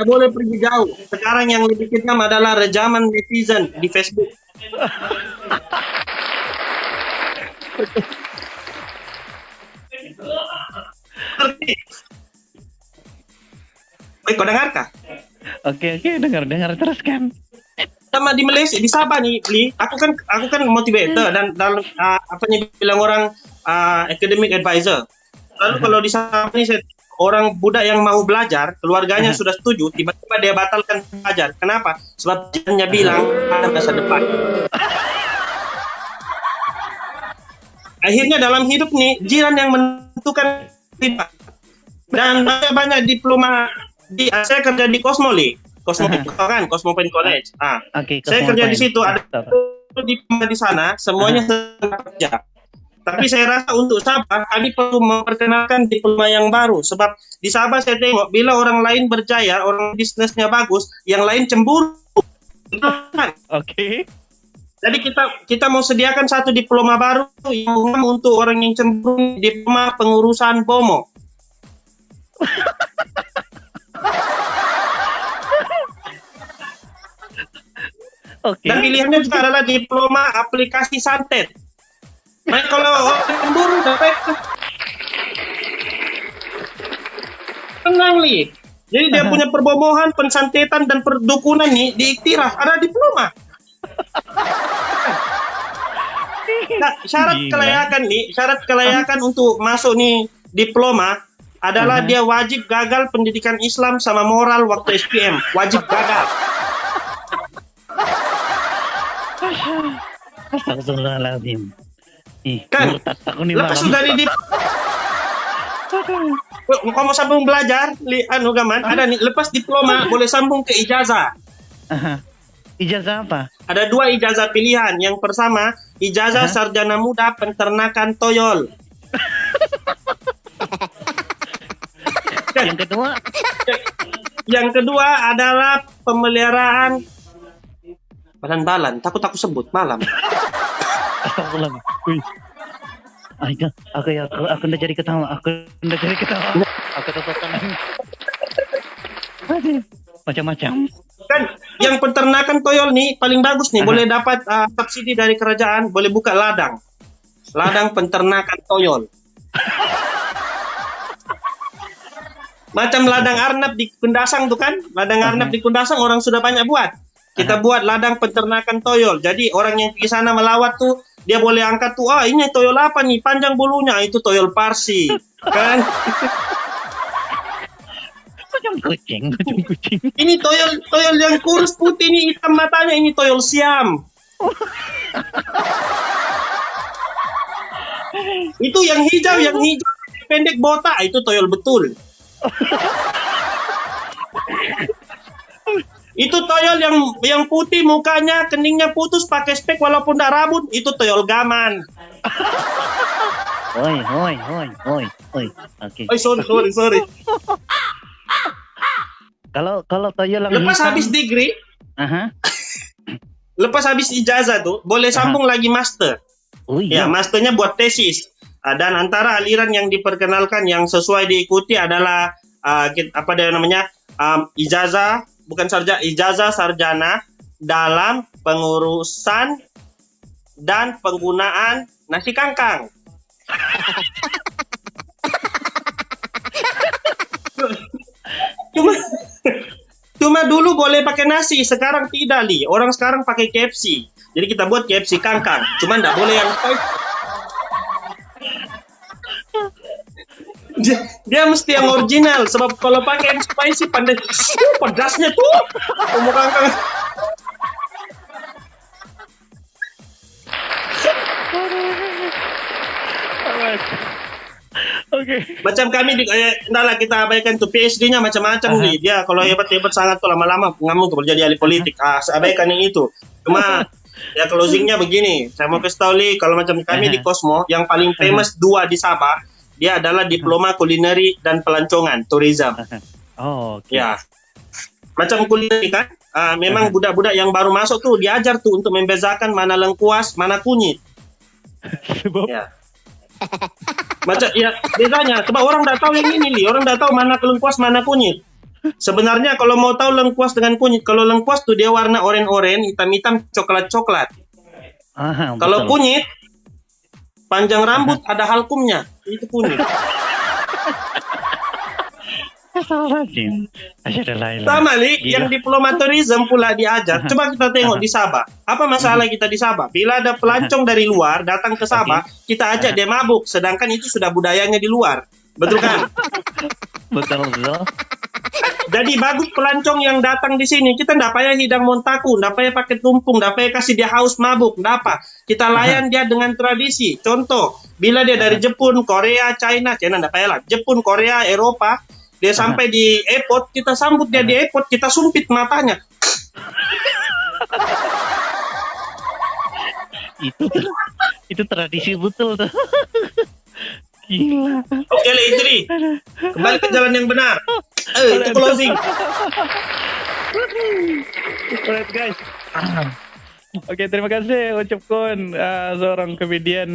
boleh pergi jauh. Sekarang yang lebih kejam adalah rejaman netizen di Facebook. Kau dengarkah? Oke, dengar teruskan. Sama di Malaysia, di Sabah nih, Li, aku kan motivator dan dalam apa yang bilang orang academic advisor. Lalu kalau di Sabah nih orang budak yang mau belajar, keluarganya sudah setuju, tiba-tiba dia batalkan belajar. Kenapa? Sebab dia bilang ada masa depan. Akhirnya dalam hidup nih, jiran yang menentukan tidak. Dan banyak diploma saya kerja di Cosmoli. Kan, Cosmopolitan College. Saya kerja di situ, ada diploma di sana, semuanya kerja. Tapi saya rasa untuk Sabah, kami perlu memperkenalkan diploma yang baru. Sebab di Sabah saya tengok, bila orang lain berjaya, orang bisnisnya bagus, yang lain cemburu. Oke. Jadi kita mau sediakan satu diploma baru yang untuk orang yang cemburu, diploma pengurusan BOMO. Okay. Dan pilihannya juga adalah diploma aplikasi santet. Nah, kalau orang cemburu dapat tenang Li. Jadi dia punya perbomohan, pensantetan dan perdukunan nih diiktiraf ada diploma. Nah, syarat kelayakan untuk masuk nih diploma adalah dia wajib gagal pendidikan Islam sama moral waktu SPM, wajib gagal. Astagfirullahaladzim. Kan lepas sudah di kamu sambung belajar Gaman, ada nih lepas diploma boleh sambung ke ijazah. Ijazah apa? Ada 2 ijazah pilihan. Yang pertama ijazah sarjana muda peternakan toyol. Yang kedua adalah pemeliharaan balan-balan. Takut aku sebut malam. Astagfirullah. Aku udah jadi ketawa. Aku tonton. Macam-macam. Kan yang peternakan toyol nih paling bagus nih, boleh dapat subsidi dari kerajaan, boleh buka ladang. ladang peternakan toyol. Macam ladang Arnab di Kundasang tuh kan, ladang Arnab di Kundasang orang sudah banyak buat. Kita buat ladang peternakan toyol. Jadi orang yang di sana melawat tuh dia boleh angkat tuh, ini toyol apa nih? Panjang bulunya, itu toyol Parsi, kan? Macam kucing. Ini toyol yang kurus putih nih, hitam matanya, ini toyol Siam. Itu yang hijau pendek botak, itu toyol betul. Itu toyol yang putih mukanya, keningnya putus pakai spek walaupun tidak rambut, itu toyol gaman. Oi. Oke. Sorry. Kalau toyol yang Lepas hitam, habis degree, Aha. lepas habis ijazah tuh, boleh sambung lagi master. Oh Ya, iya. masternya buat tesis. Dan antara aliran yang diperkenalkan yang sesuai diikuti adalah apa dia namanya, ijazah sarjana dalam pengurusan dan penggunaan nasi kangkang. Cuma dulu boleh pakai nasi, sekarang tidak, Li. Orang sekarang pakai KFC. Jadi kita buat KFC kangkang. Cuma nggak boleh yang spicy. Dia mesti yang original, sebab kalau pakai yang spicy pandai pedasnya tuh. Mau kangkang. Oke. Macam kami lah kita abaikan tuh PhD-nya macam-macam nih. Dia kalau hebat-hebat sangat tuh lama-lama ngamuk tuh jadi ahli politik. Abaikan yang itu. Cuma ya closingnya begini. Saya mau kasih tahu Li, kalau macam kami di Cosmo yang paling famous dua di Sabah, dia adalah diploma kulineri dan pelancongan tourism. Oh, oke. Ya. Macam kulineri kan, memang budak-budak yang baru masuk tuh diajar tuh untuk membezakan mana lengkuas, mana kunyit. Sebab Ya. Macam ya bedanya, sebab orang tidak tahu yang ini Li, orang tidak tahu mana lengkuas mana kunyit. Sebenarnya kalau mau tahu lengkuas dengan kunyit, kalau lengkuas tuh dia warna oranye-oranye, hitam-hitam, coklat-coklat. Kalau betul. kunyit panjang rambut ada halkumnya, itu kunyit. Sama Li, yang diploma tourism pula diajar. Coba kita tengok di Sabah. Apa masalah kita di Sabah? Bila ada pelancong dari luar datang ke Sabah, kita ajak dia mabuk, sedangkan itu sudah budayanya di luar. Betul kan? Betul. Jadi bagus pelancong yang datang di sini, kita ndak payah hidang montaku, ndak payah pakai tumpung, ndak payah kasih dia haus mabuk, ndak apa. Kita layan dia dengan tradisi. Contoh, bila dia dari Jepun, Korea, China ndak payah lah. Jepun, Korea, Eropa, dia sampai di airport, kita sambut dia di airport, kita sumpit matanya. Itu tradisi betul tuh. Gila. Oke, Idri. Kembali ke jalan yang benar. Itu closing. Alright guys. Oke, terima kasih ucapkan seorang komedian.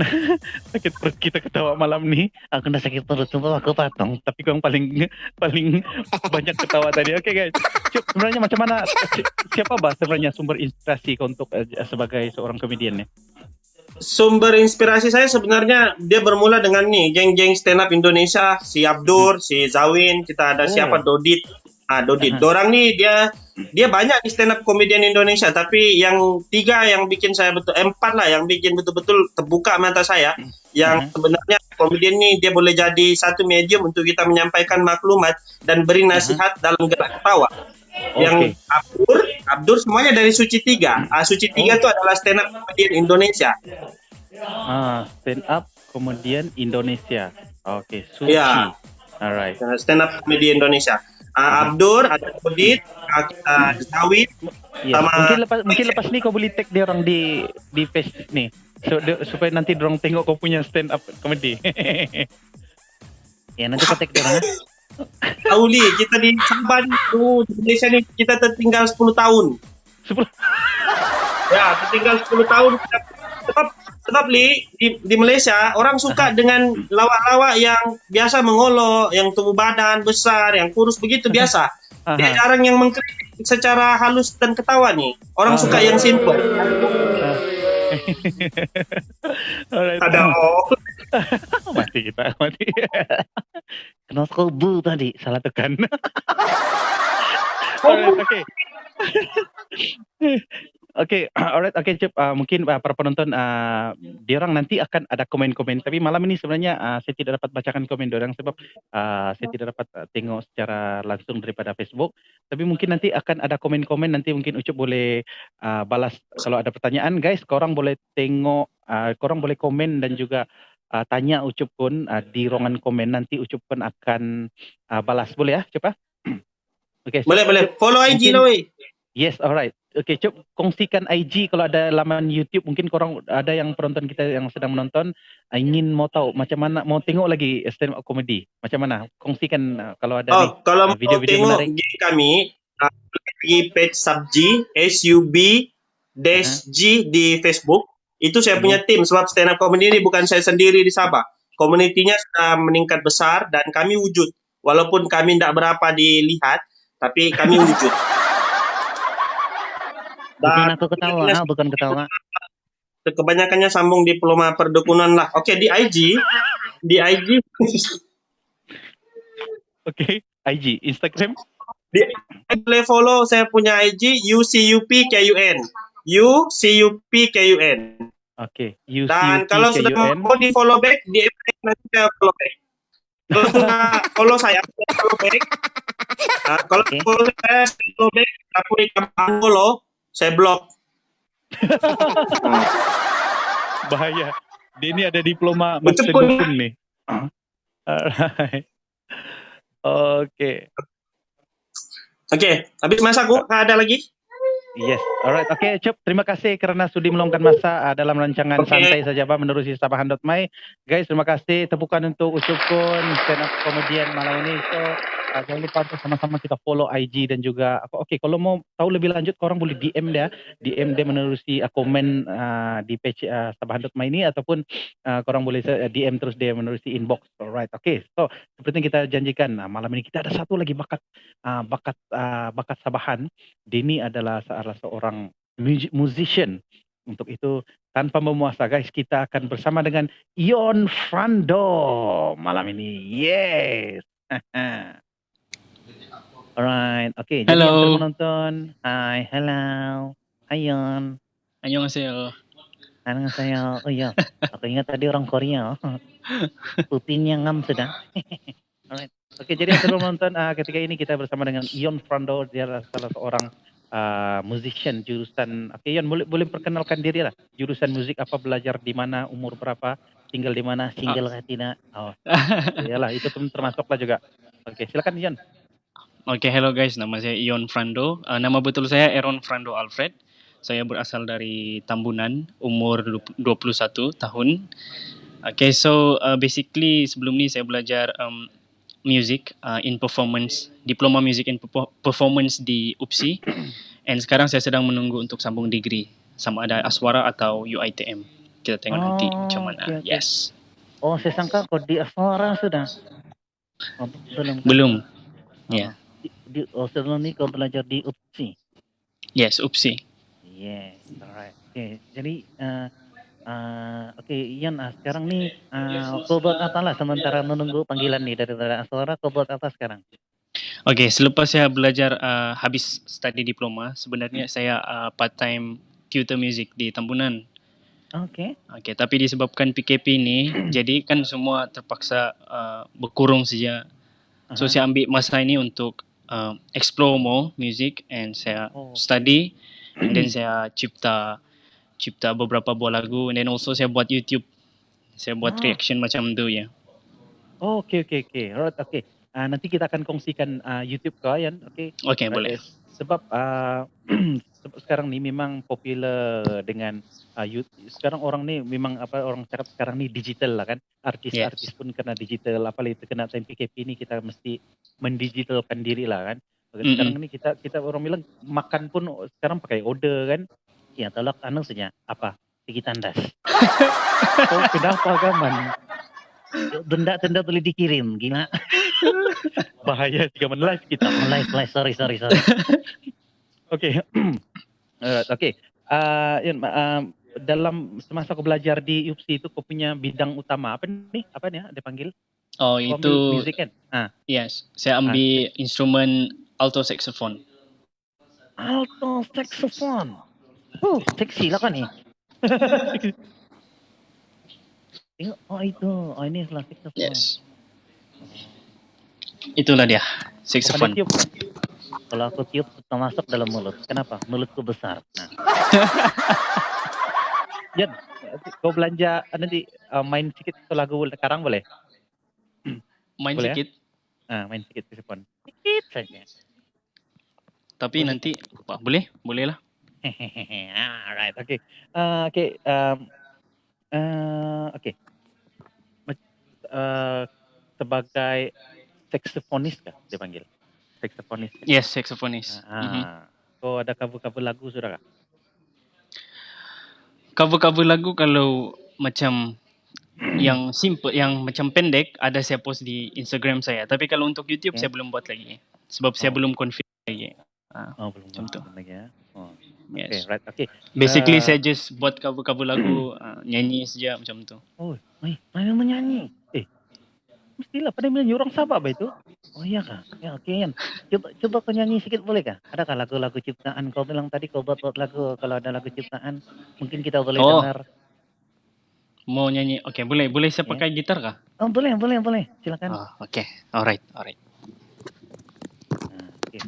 Sakit perut kita ketawa malam nih. Aku udah sakit perut, coba aku patong. Tapi yang paling banyak ketawa tadi. Oke guys, sebenarnya macam mana? Siapa sebenarnya sumber inspirasi untuk sebagai seorang komedian ya? Sumber inspirasi saya sebenarnya dia bermula dengan nih geng-geng stand up Indonesia, si Abdur, si Zawin, kita ada siapa Dodit. Dorang nih dia banyak di stand up komedian Indonesia, tapi yang 3 yang bikin saya 4 lah yang bikin betul-betul terbuka mata saya. Yang sebenarnya komedian nih dia boleh jadi satu medium untuk kita menyampaikan maklumat dan beri nasihat dalam gerak ketawa. Yang Abdur semuanya dari Suci 3. Suci 3 itu adalah stand up komedian Indonesia. Stand up komedian Indonesia. Oke, Suci. Ya. Alright. Stand up komedian Indonesia. Abdur, ada Kodit, kita Zawin, sama mungkin lepas nih kau boleh tag dia orang di page nih. Supaya nanti dorong tengok kau punya stand up comedy. Ya nanti kau tag dia orang. Auli, kita di Sabah di Indonesia nih kita tertinggal 10 tahun. 10. Ya, tertinggal 10 tahun. Sebab Li, di Malaysia orang suka dengan lawak-lawak yang biasa mengolok, yang tubuh badan besar, yang kurus begitu biasa. Dia jarang yang mengkritik secara halus dan ketawa nih. Orang suka yang simple. Alright. Ada Mati kita, mati. Kena skobu tadi, salah tekan. Alright, okay. Oke, alright, oke, Cep. Mungkin para penonton, diorang nanti akan ada komen-komen. Tapi malam ini sebenarnya saya tidak dapat bacakan komen diorang sebab saya tidak dapat tengok secara langsung daripada Facebook. Tapi mungkin nanti akan ada komen-komen. Nanti mungkin Ucup boleh balas kalau ada pertanyaan, guys. Korang boleh tengok, korang boleh komen dan juga tanya Ucup pun di ruangan komen. Nanti Ucup pun akan balas. Boleh ya, Cep? Oke, Cep. boleh. Follow IG lah, weh. Yes, alright. Okay, Cuk, kongsikan IG kalau ada laman YouTube. Mungkin korang ada yang penonton kita yang sedang menonton ingin mau tahu macam mana, mau tengok lagi stand up comedy. Macam mana? Kongsikan kalau ada nih Kalau mau video-video tengok menarik. gig kami, pergi page Subji, SUB-G di Facebook. Itu saya punya tim sebab stand up comedy ini bukan saya sendiri di Sabah. Komunitinya sudah meningkat besar dan kami wujud. Walaupun kami tidak berapa dilihat, tapi kami wujud. Bukan aku ketawa, bukan ketawa. Kebanyakannya sambung diploma perdukunan lah. Oke, di IG. Oke, IG, Instagram. Boleh follow saya punya IG UCUPKUN. UCUPKUN. Oke, Dan kalau sudah mau di follow back, di nanti saya follow back. Kalau sudah follow saya follow back. Kalau follow saya follow back, aku follow, saya blok. Bahaya. Dia ini ada diploma master dukun nih. Alright. Oke, habis masa aku ada lagi? Yes, alright. Oke, Cep, terima kasih karena sudi meluangkan masa dalam rancangan Santai Saja Bah menerusi Sabahan.my. Guys, terima kasih. Tepukan untuk Ucup pun, stand up komedian malam ini. So, jangan lupa untuk sama-sama kita follow IG dan juga oke, kalau mau tahu lebih lanjut korang boleh DM dia menerusi komen di page Sabahan.my ini ataupun korang boleh DM terus dia menerusi inbox. Alright, oke. So, seperti yang kita janjikan, malam ini kita ada satu lagi bakat Sabahan. Denny adalah seorang musician. Untuk itu, tanpa memuasa guys, kita akan bersama dengan Ion Frando malam ini. Yes. Alright, oke. Jadi yang menonton, hi, hello, Ion. Annyeonghaseyo. Annyeonghaseyo. Oh iya, aku ingat tadi orang Korea. Putinnya ngam sudah. Alright. Oke, jadi yang sebelum menonton, ketika ini kita bersama dengan Ion Frando. Dia adalah salah seorang musician jurusan. Oke, Ion, boleh perkenalkan diri lah. Jurusan musik apa, belajar di mana, umur berapa, tinggal di mana, single kah tidak? Oh, iyalah, itu termasuk lah juga. Oke, silakan Ion. Oke, hello guys, nama saya Ion Frando. Nama betul saya Aaron Frando Alfred. Saya berasal dari Tambunan, umur 21 tahun. Oke, so basically sebelum ni saya belajar music in performance, diploma music in performance di UPSI. And sekarang saya sedang menunggu untuk sambung degree, sama ada Aswara atau UITM. Kita tengok nanti macam mana. Okay. Yes. Oh, saya sangka kau di Aswara sudah. Oh, belum. Ya. Yeah. Sebelum ni kau belajar di UPSI. Yes, UPSI. Yes, alright. Okay, jadi Ian, sekarang ni kau buat apa lah sementara menunggu panggilan ni dari Aswara, kau buat apa sekarang? Oke, selepas saya belajar habis study diploma, sebenarnya saya part-time tutor music di Tambunan. Oke, tapi disebabkan PKP ini, jadi kan semua terpaksa berkurung saja. So saya ambil masa ini untuk explore more music and saya study, and then saya cipta beberapa buah lagu, and then also saya buat YouTube. Saya buat reaction macam tu ya. Oke. Alright, oke. Nanti kita akan kongsikan YouTube kalian, oke? Oke, boleh. Sebab sekarang ni memang popular dengan sekarang orang ni memang orang cakap sekarang ni digital lah kan. Artis pun kena digital, apalagi kena time PKP ni kita mesti mendigitalkan diri lah kan. Sekarang ni kita orang bilang makan pun sekarang pakai order kan. Ya, tolak saja apa? Pergi tandas. Oh, kenapa gaman? Denda boleh dikirim, gila. Bahaya jika men-live kita. Live, sorry. Oke. Oke. dalam semasa kau belajar di UPSI itu kau punya bidang utama apa nih? Apa nih? Dia panggil? Oh, Kau itu ambil musik kan? yes, saya ambil instrumen alto saxophone. Alto saxophone. Seksi lah kan nih. Tengok, itu. Oh, ini adalah saxophone. Yes. Itulah dia, saxophone. Tiup kan? Kalau aku tiup termasuk dalam mulut. Kenapa? Mulutku besar. Nah. Jan, kau belanja nanti main sedikit lagu sekarang boleh? Main boleh sedikit. Ya? Main sedikit saxophone. Sedikit saja. Tapi boleh. Nanti boleh lah. Alright, okay. Okay. Sebagai saksofonis kah dia panggil? Saksofonis. Yes, saksofonis. Kau ada cover lagu sudah kah? Cover lagu kalau macam yang simple, yang macam pendek ada saya post di Instagram saya. Tapi kalau untuk YouTube saya belum buat lagi. Sebab saya belum confident lagi. Belum macam tu. Lagi ya. Yes. Okay, right. Okay. Basically saya just buat cover lagu, nyanyi saja macam tu. Mana menyanyi? Mestilah pada menyanyi orang Sabah apa itu? Oh iya kah? Ya oke Yan. Coba kau nyanyi sedikit boleh kah? Adakah lagu-lagu ciptaan? Kau bilang tadi kau buat lagu, kalau ada lagu ciptaan mungkin kita boleh dengar. Mau nyanyi? Oke, boleh saya pakai gitar kah? Oh boleh. Silakan. Oke. Alright. Alright. Oke,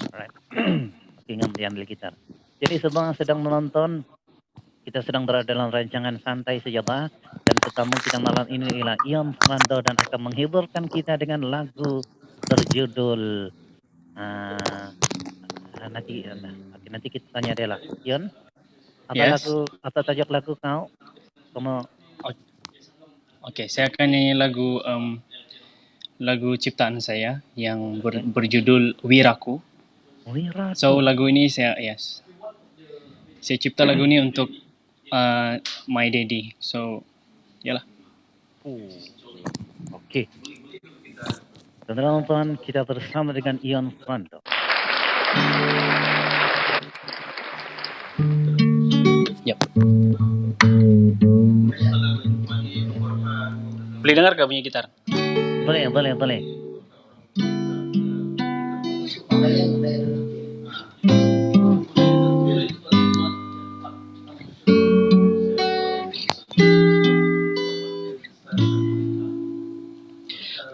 Yan ambil gitar. Jadi sedang menonton, kita sedang berada dalam rancangan santai sejahtera dan tetamu kita malam ini ialah Ion Fernando dan akan menghiburkan kita dengan lagu berjudul nanti kita tanya dia lah. Ion, apa tajuk lagu kau? Oke, saya akan nyanyi lagu ciptaan saya yang berjudul Wiraku. So lagu ini saya cipta lagu ini untuk my daddy. So, yalah. Oke. Teman-teman, kita bersama dengan Ion Fernando. Yep. Boleh dengar gak punya gitar? Boleh.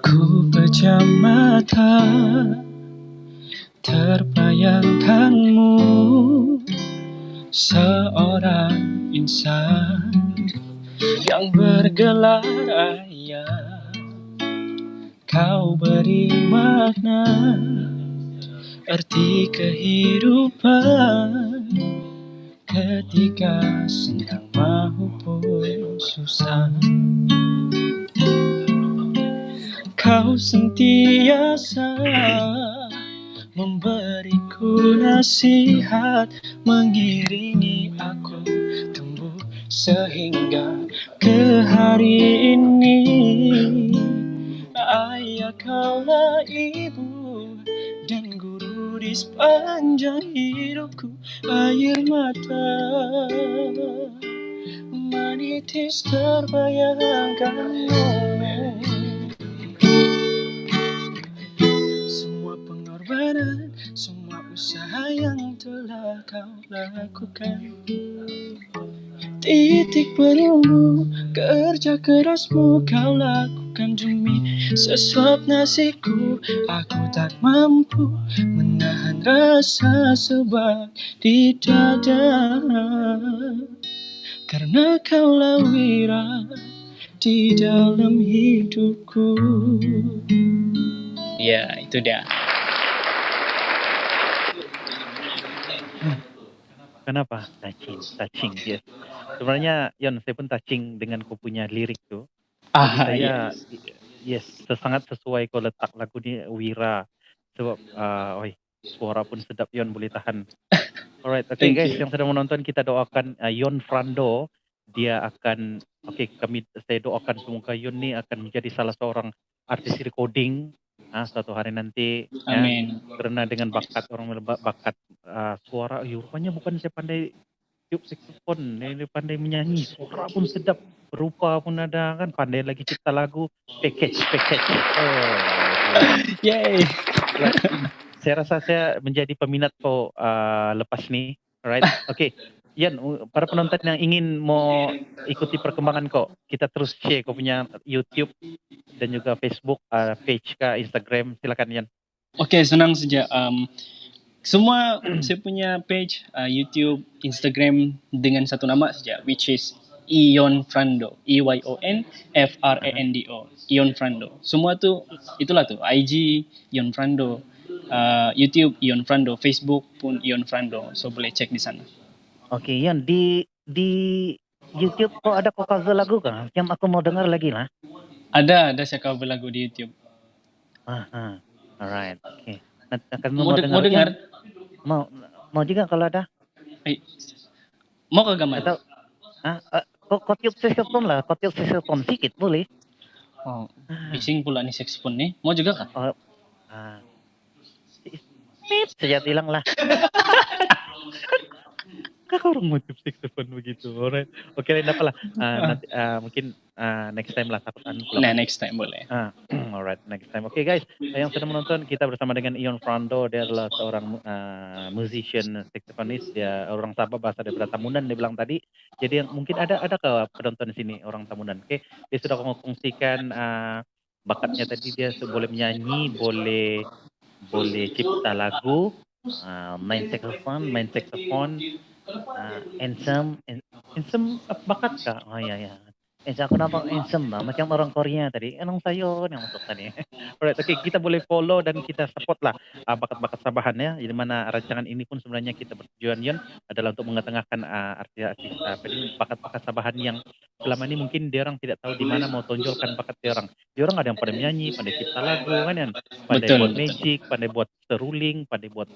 Ku pejam mata, terbayangkanmu, seorang insan yang bergelar ayah. Kau beri makna, arti kehidupan, ketika senang maupun susah. Kau sentiasa memberiku nasihat, mengiringi aku tumbuh sehingga ke hari ini. Ayah kaulah ibu dan guru di sepanjang hidupku. Air mata menitis terbayangkanmu. Semua pengorbanan, semua usaha yang telah kau lakukan, titik berumu, kerja kerasmu kau lakukan demi sesuap nasiku. Aku tak mampu menahan rasa sebab di dada, karena kaulah wira di dalam hidupku. Ya, itu dia. Kenapa? Touching, yes. Sebenarnya, Yon, saya pun touching dengan kau punya lirik tuh. Saya, yes, sangat sesuai kau letak lagu ni Wira. Sebab, suara pun sedap, Yon, boleh tahan. Alright, okay guys, yang sedang menonton, kita doakan Yon Fernando. Dia akan, saya doakan semoga Yon ni akan menjadi salah seorang artis recording suatu hari nanti. Amin. Karena dengan bakat suara, rupanya bukan saya pandai tiup saxophone, dia pandai menyanyi, suara pun sedap, rupa pun ada kan, pandai lagi cipta lagu, package. Oh, Yay. saya rasa saya menjadi peminat kau lepas ni, alright? Okay, Yan, para penonton yang ingin mau ikuti perkembangan kau, kita terus share kau punya YouTube dan juga Facebook page ke Instagram, silakan Yan. Okay, senang saja. Semua saya punya page, YouTube, Instagram dengan satu nama saja, which is Ion Frando, EYONFRANDO, Ion Frando. Semua tu, itulah tu, IG Ion Frando, YouTube Ion Frando, Facebook pun Ion Frando, so boleh cek di sana. Okay, Yan, di YouTube kau ada kau cover lagu kan? Yang aku mau dengar lagi lah. Ada saya cover lagu di YouTube. Alright, okay. Mau dengar? Mau juga kalau ada. Mau ke gambar? Atau kau tiup saxophone lah, kau tiup saxophone sikit boleh? Oh, bising pula ni saxophone ni. Mau juga kah? Saja hilang lah. Kakak orang mau tiup saxophone begitu, alright. Oke, lain apa lah. Nanti mungkin next time lah, takutan. Nah, next time boleh. Alright, next time. Oke guys, yang sedang menonton, kita bersama dengan Ion Frando. Dia adalah seorang musician saxophonist. Dia orang Sabah, bahasa daripada Tamunan dia bilang tadi. Jadi mungkin ada ke penonton di sini orang Tamunan. Oke, dia sudah mengkongsikan bakatnya tadi. Dia boleh menyanyi, boleh cipta lagu, main saxophone, handsome bakat kah? Oh ya. Aku nampak handsome lah, macam orang Korea tadi. Anong sayo yang masuk tadi. Alright, okay, kita boleh follow dan kita support lah bakat-bakat Sabahan ya. Di mana rancangan ini pun sebenarnya kita bertujuan Yon adalah untuk mengetengahkan artis-artis bakat-bakat Sabahan yang selama ini mungkin dia orang tidak tahu di mana mau tonjolkan bakat dia orang. Dia orang ada yang pandai menyanyi, pandai cipta lagu kan, pandai buat magic, pandai buat seruling, pandai buat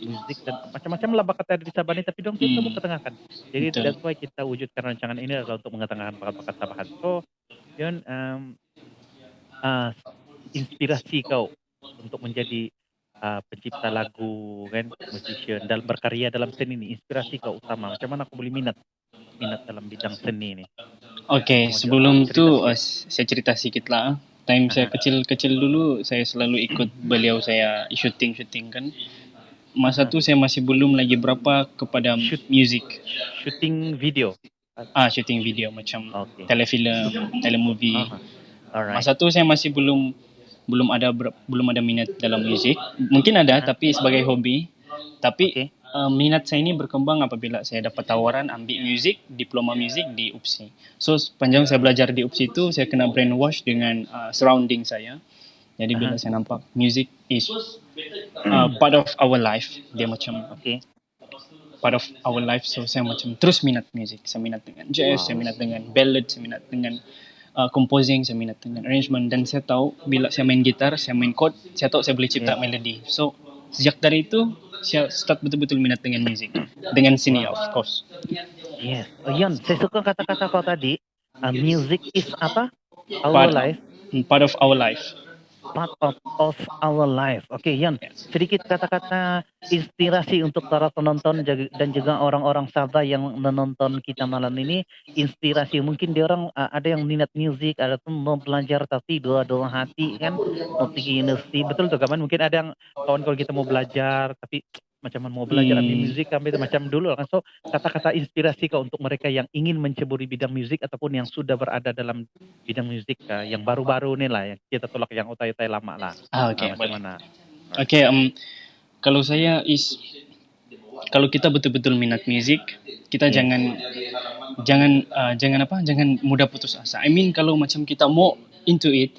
musik dan macam-macam lah bakat ada di Sabah ini, tapi dong kita mau ketengahkan. Jadi that's why kita wujudkan rancangan ini adalah untuk mengetengahkan bakat-bakat Sabahan. So, Yon, inspirasi kau untuk menjadi pencipta lagu kan, musician dalam berkarya dalam seni ini, inspirasi kau utama. Macam mana aku boleh minat dalam bidang seni ini? Okay, sebelum tu saya cerita sedikit lah. Time saya kecil dulu, saya selalu ikut beliau saya syuting kan. Masa tu saya masih belum lagi berapa kepada music. Shooting video? Shooting video macam telefilm, telemovie. Masa tu saya masih belum ada minat dalam music. Mungkin ada tapi sebagai hobi. Tapi minat saya ini berkembang apabila saya dapat tawaran ambil music, diploma music di UPSI. So sepanjang saya belajar di UPSI itu saya kena brainwash dengan surrounding saya. Jadi bila saya nampak music is part of our life, dia macam part of our life, so saya macam terus minat music. Saya minat dengan jazz, saya minat dengan ballad, saya minat dengan composing, saya minat dengan arrangement, dan saya tahu bila saya main gitar, saya main chord, saya tahu saya boleh cipta melodi. So sejak dari itu saya start betul-betul minat dengan music, dengan seni of course. Yes. Yon, saya suka kata-kata kau tadi. Music is apa? Our life. Part of our life. Part of our life. Oke, Yan, sedikit kata-kata inspirasi untuk para penonton dan juga orang-orang Sabah yang menonton kita malam ini. Inspirasi, mungkin dia orang ada yang minat musik, ada pun mau belajar tapi dua-dua hati kan, mau pergi universiti. Betul tuh kawan, mungkin ada yang kawan-kawan kita mau belajar tapi macam mau belajar ambil musik sampai macam dulu kan. So kata-kata inspirasi kau untuk mereka yang ingin menceburi bidang musik ataupun yang sudah berada dalam bidang musik yang baru-baru ni lah, yang kita tolak yang utai-utai lama lah. Bagaimana? Kalau saya kalau kita betul-betul minat musik, kita jangan mudah putus asa. I mean kalau macam kita mau into it,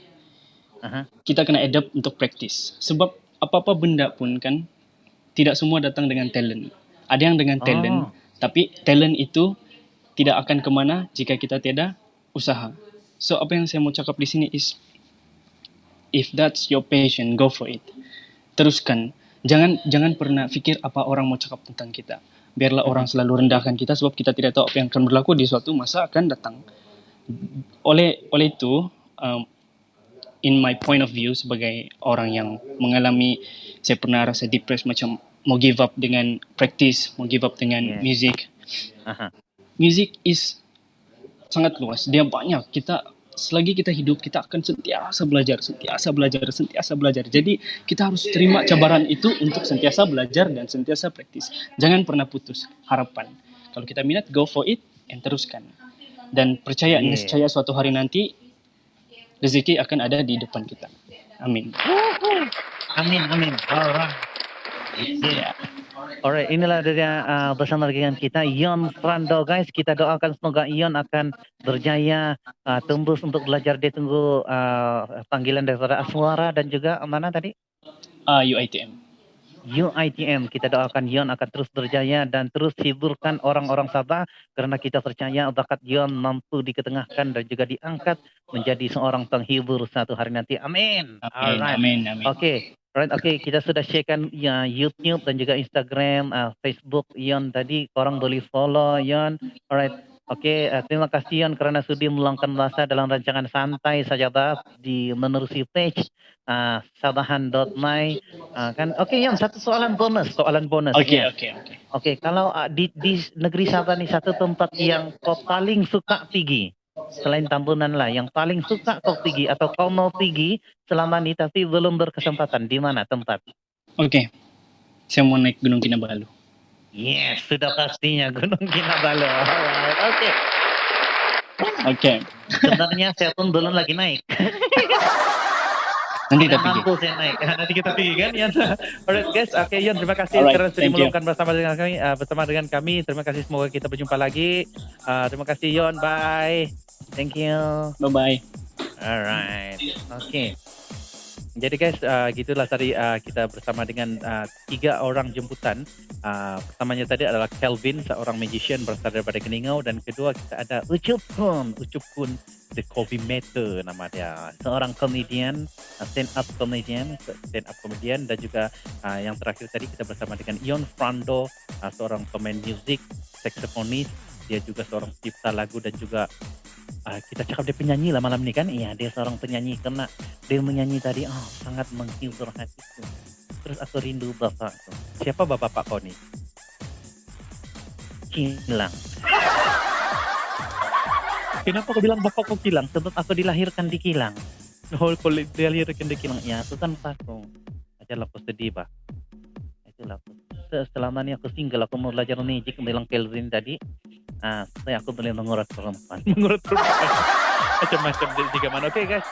kita kena adapt untuk practice. Sebab apa-apa benda pun kan tidak semua datang dengan talent. Ada yang dengan talent, tapi talent itu tidak akan kemana jika kita tiada usaha. So apa yang saya mau cakap di sini is, if that's your passion, go for it. Teruskan. Jangan pernah fikir apa orang mau cakap tentang kita. Biarlah orang selalu rendahkan kita sebab kita tidak tahu apa yang akan berlaku di suatu masa akan datang. Oleh itu, in my point of view sebagai orang yang mengalami, saya pernah rasa depressed, macam mau give up dengan practice, mau give up dengan music. Aha. Music is sangat luas, dia banyak. Selagi kita hidup, kita akan sentiasa belajar. Jadi kita harus terima cabaran itu untuk sentiasa belajar dan sentiasa praktis. Jangan pernah putus harapan. Kalau kita minat, go for it and teruskan. Dan percaya, niscaya suatu hari nanti rezeki akan ada di depan kita. Amin. Amin. Alright. Yeah. Alright, inilah dia bersama dengan kita Ion Frando, guys. Kita doakan semoga Ion akan berjaya tembus untuk belajar. Dia tunggu panggilan daripada Aswara dan juga mana tadi? UITM. Kita doakan Ion akan terus berjaya dan terus hiburkan orang-orang Sabah, karena kita percaya bakat Ion mampu diketengahkan dan juga diangkat menjadi seorang penghibur satu hari nanti. Amin. Alright. Amin. Okay. Alright, kita sudah sharekan YouTube dan juga Instagram, Facebook Ion tadi. Korang boleh follow Ion. Alright. Terima kasih Ion kerana sudi meluangkan masa dalam rancangan santai saja di menerusi page sabahan.my kan. Ion, satu soalan bonus. Oke, kalau di negeri Sabah ni satu tempat yang kau paling suka pergi selain Tambunan lah, yang paling suka kau pergi atau kau mau pergi selama ni tapi belum berkesempatan, di mana tempat? Saya mau naik Gunung Kinabalu. Yes, sudah pastinya Gunung Kinabalu. Alright, Oke. Sebenarnya saya pun belum lagi naik. Nanti kita pergi. Mampu saya naik. Nanti kita pergi kan, Ion. Alright guys, Ion, terima kasih kerana sudah meluangkan bersama dengan kami. Terima kasih, semoga kita berjumpa lagi. Terima kasih Ion, bye. Thank you. Bye-bye. Alright. Jadi guys, gitulah tadi kita bersama dengan 3 orang jemputan. Pertamanya tadi adalah Kelvin, seorang magician berasal daripada Keningau, dan kedua kita ada Ucup Kun The Coffee Maker nama dia, seorang komedian, stand up comedian, dan juga yang terakhir tadi kita bersama dengan Ion Frando, seorang pemain musik, saksofonis. Dia juga seorang pencipta lagu dan juga kita cakap dia penyanyi lah malam ni kan. Iya, dia seorang penyanyi karena dia menyanyi tadi sangat menghibur hatiku. Terus aku rindu bapakku. Siapa bapak kau ni? Kilang. Kenapa kau bilang bapak kau Kilang? Sebab aku dilahirkan di Kilang. Kalau dilahirkan di Kilang, ya itu kan aku. Ajalah aku sedih bah. Itulah aku. Selama ni aku single, aku mau belajar magic, bilang Kelvin tadi. Saya aku boleh mengurat perempuan. Macam-macam juga mana. Oke guys,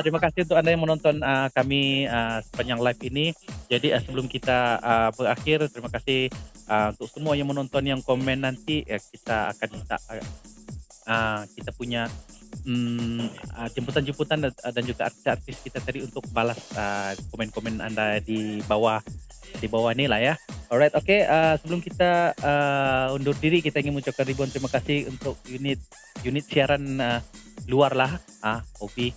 terima kasih untuk anda yang menonton kami sepanjang live ini. Jadi sebelum kita berakhir, terima kasih untuk semua yang menonton, yang komen nanti. Kita akan minta kita punya jemputan-jemputan dan juga artis-artis kita tadi untuk balas komen-komen anda di bawah ni lah ya. Alright, sebelum kita undur diri, kita ingin mengucapkan ribuan terima kasih untuk unit siaran luar lah, Obi,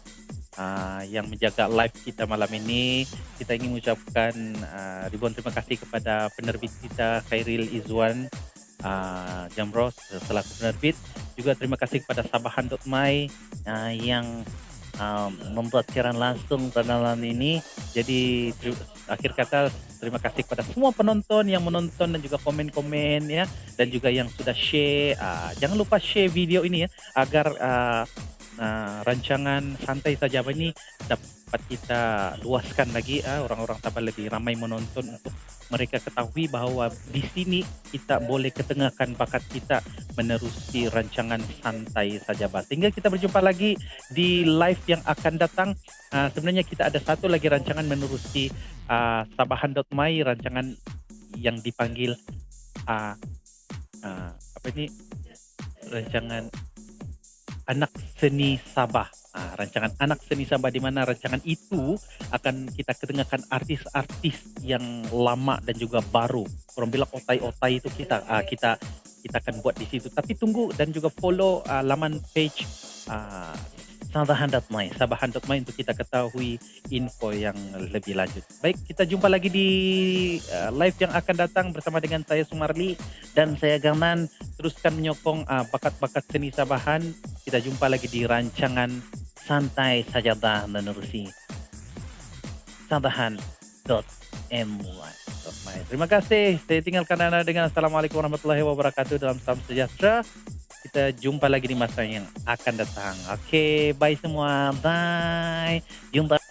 yang menjaga live kita malam ini. Kita ingin mengucapkan ribuan terima kasih kepada penerbit kita Khairil Izwan Jamros selaku penerbit. Juga terima kasih kepada sabahan.my yang membuat siaran langsung pada malam ini. Jadi akhir kata terima kasih kepada semua penonton yang menonton dan juga komen-komen ya, dan juga yang sudah share. Jangan lupa share video ini ya, agar rancangan santai saja ini dapat kita luaskan lagi, orang-orang Sabah lebih ramai menonton, untuk mereka ketahui bahawa di sini kita boleh ketengahkan bakat kita menerusi rancangan santai saja bah. Sehingga kita berjumpa lagi di live yang akan datang. Sebenarnya kita ada satu lagi rancangan menerusi sabahan.my, rancangan yang dipanggil rancangan Anak Seni Sabah. Rancangan Anak Seni Sabah, di mana rancangan itu akan kita ketengahkan artis-artis yang lama dan juga baru. Orang bilang otai-otai itu kita akan buat di situ. Tapi tunggu dan juga follow laman page sabahan.my untuk kita ketahui info yang lebih lanjut. Baik, kita jumpa lagi di live yang akan datang bersama dengan saya Sumarli dan saya Gaman. Teruskan menyokong bakat-bakat seni Sabahan. Kita jumpa lagi di rancangan santai saja bah menerusi sabahan.my. Baik, terima kasih. Saya tinggalkan Anda dengan Assalamualaikum warahmatullahi wabarakatuh dalam salam sejahtera. Kita jumpa lagi di masa yang akan datang. Oke, bye semua. Bye. Jumpa.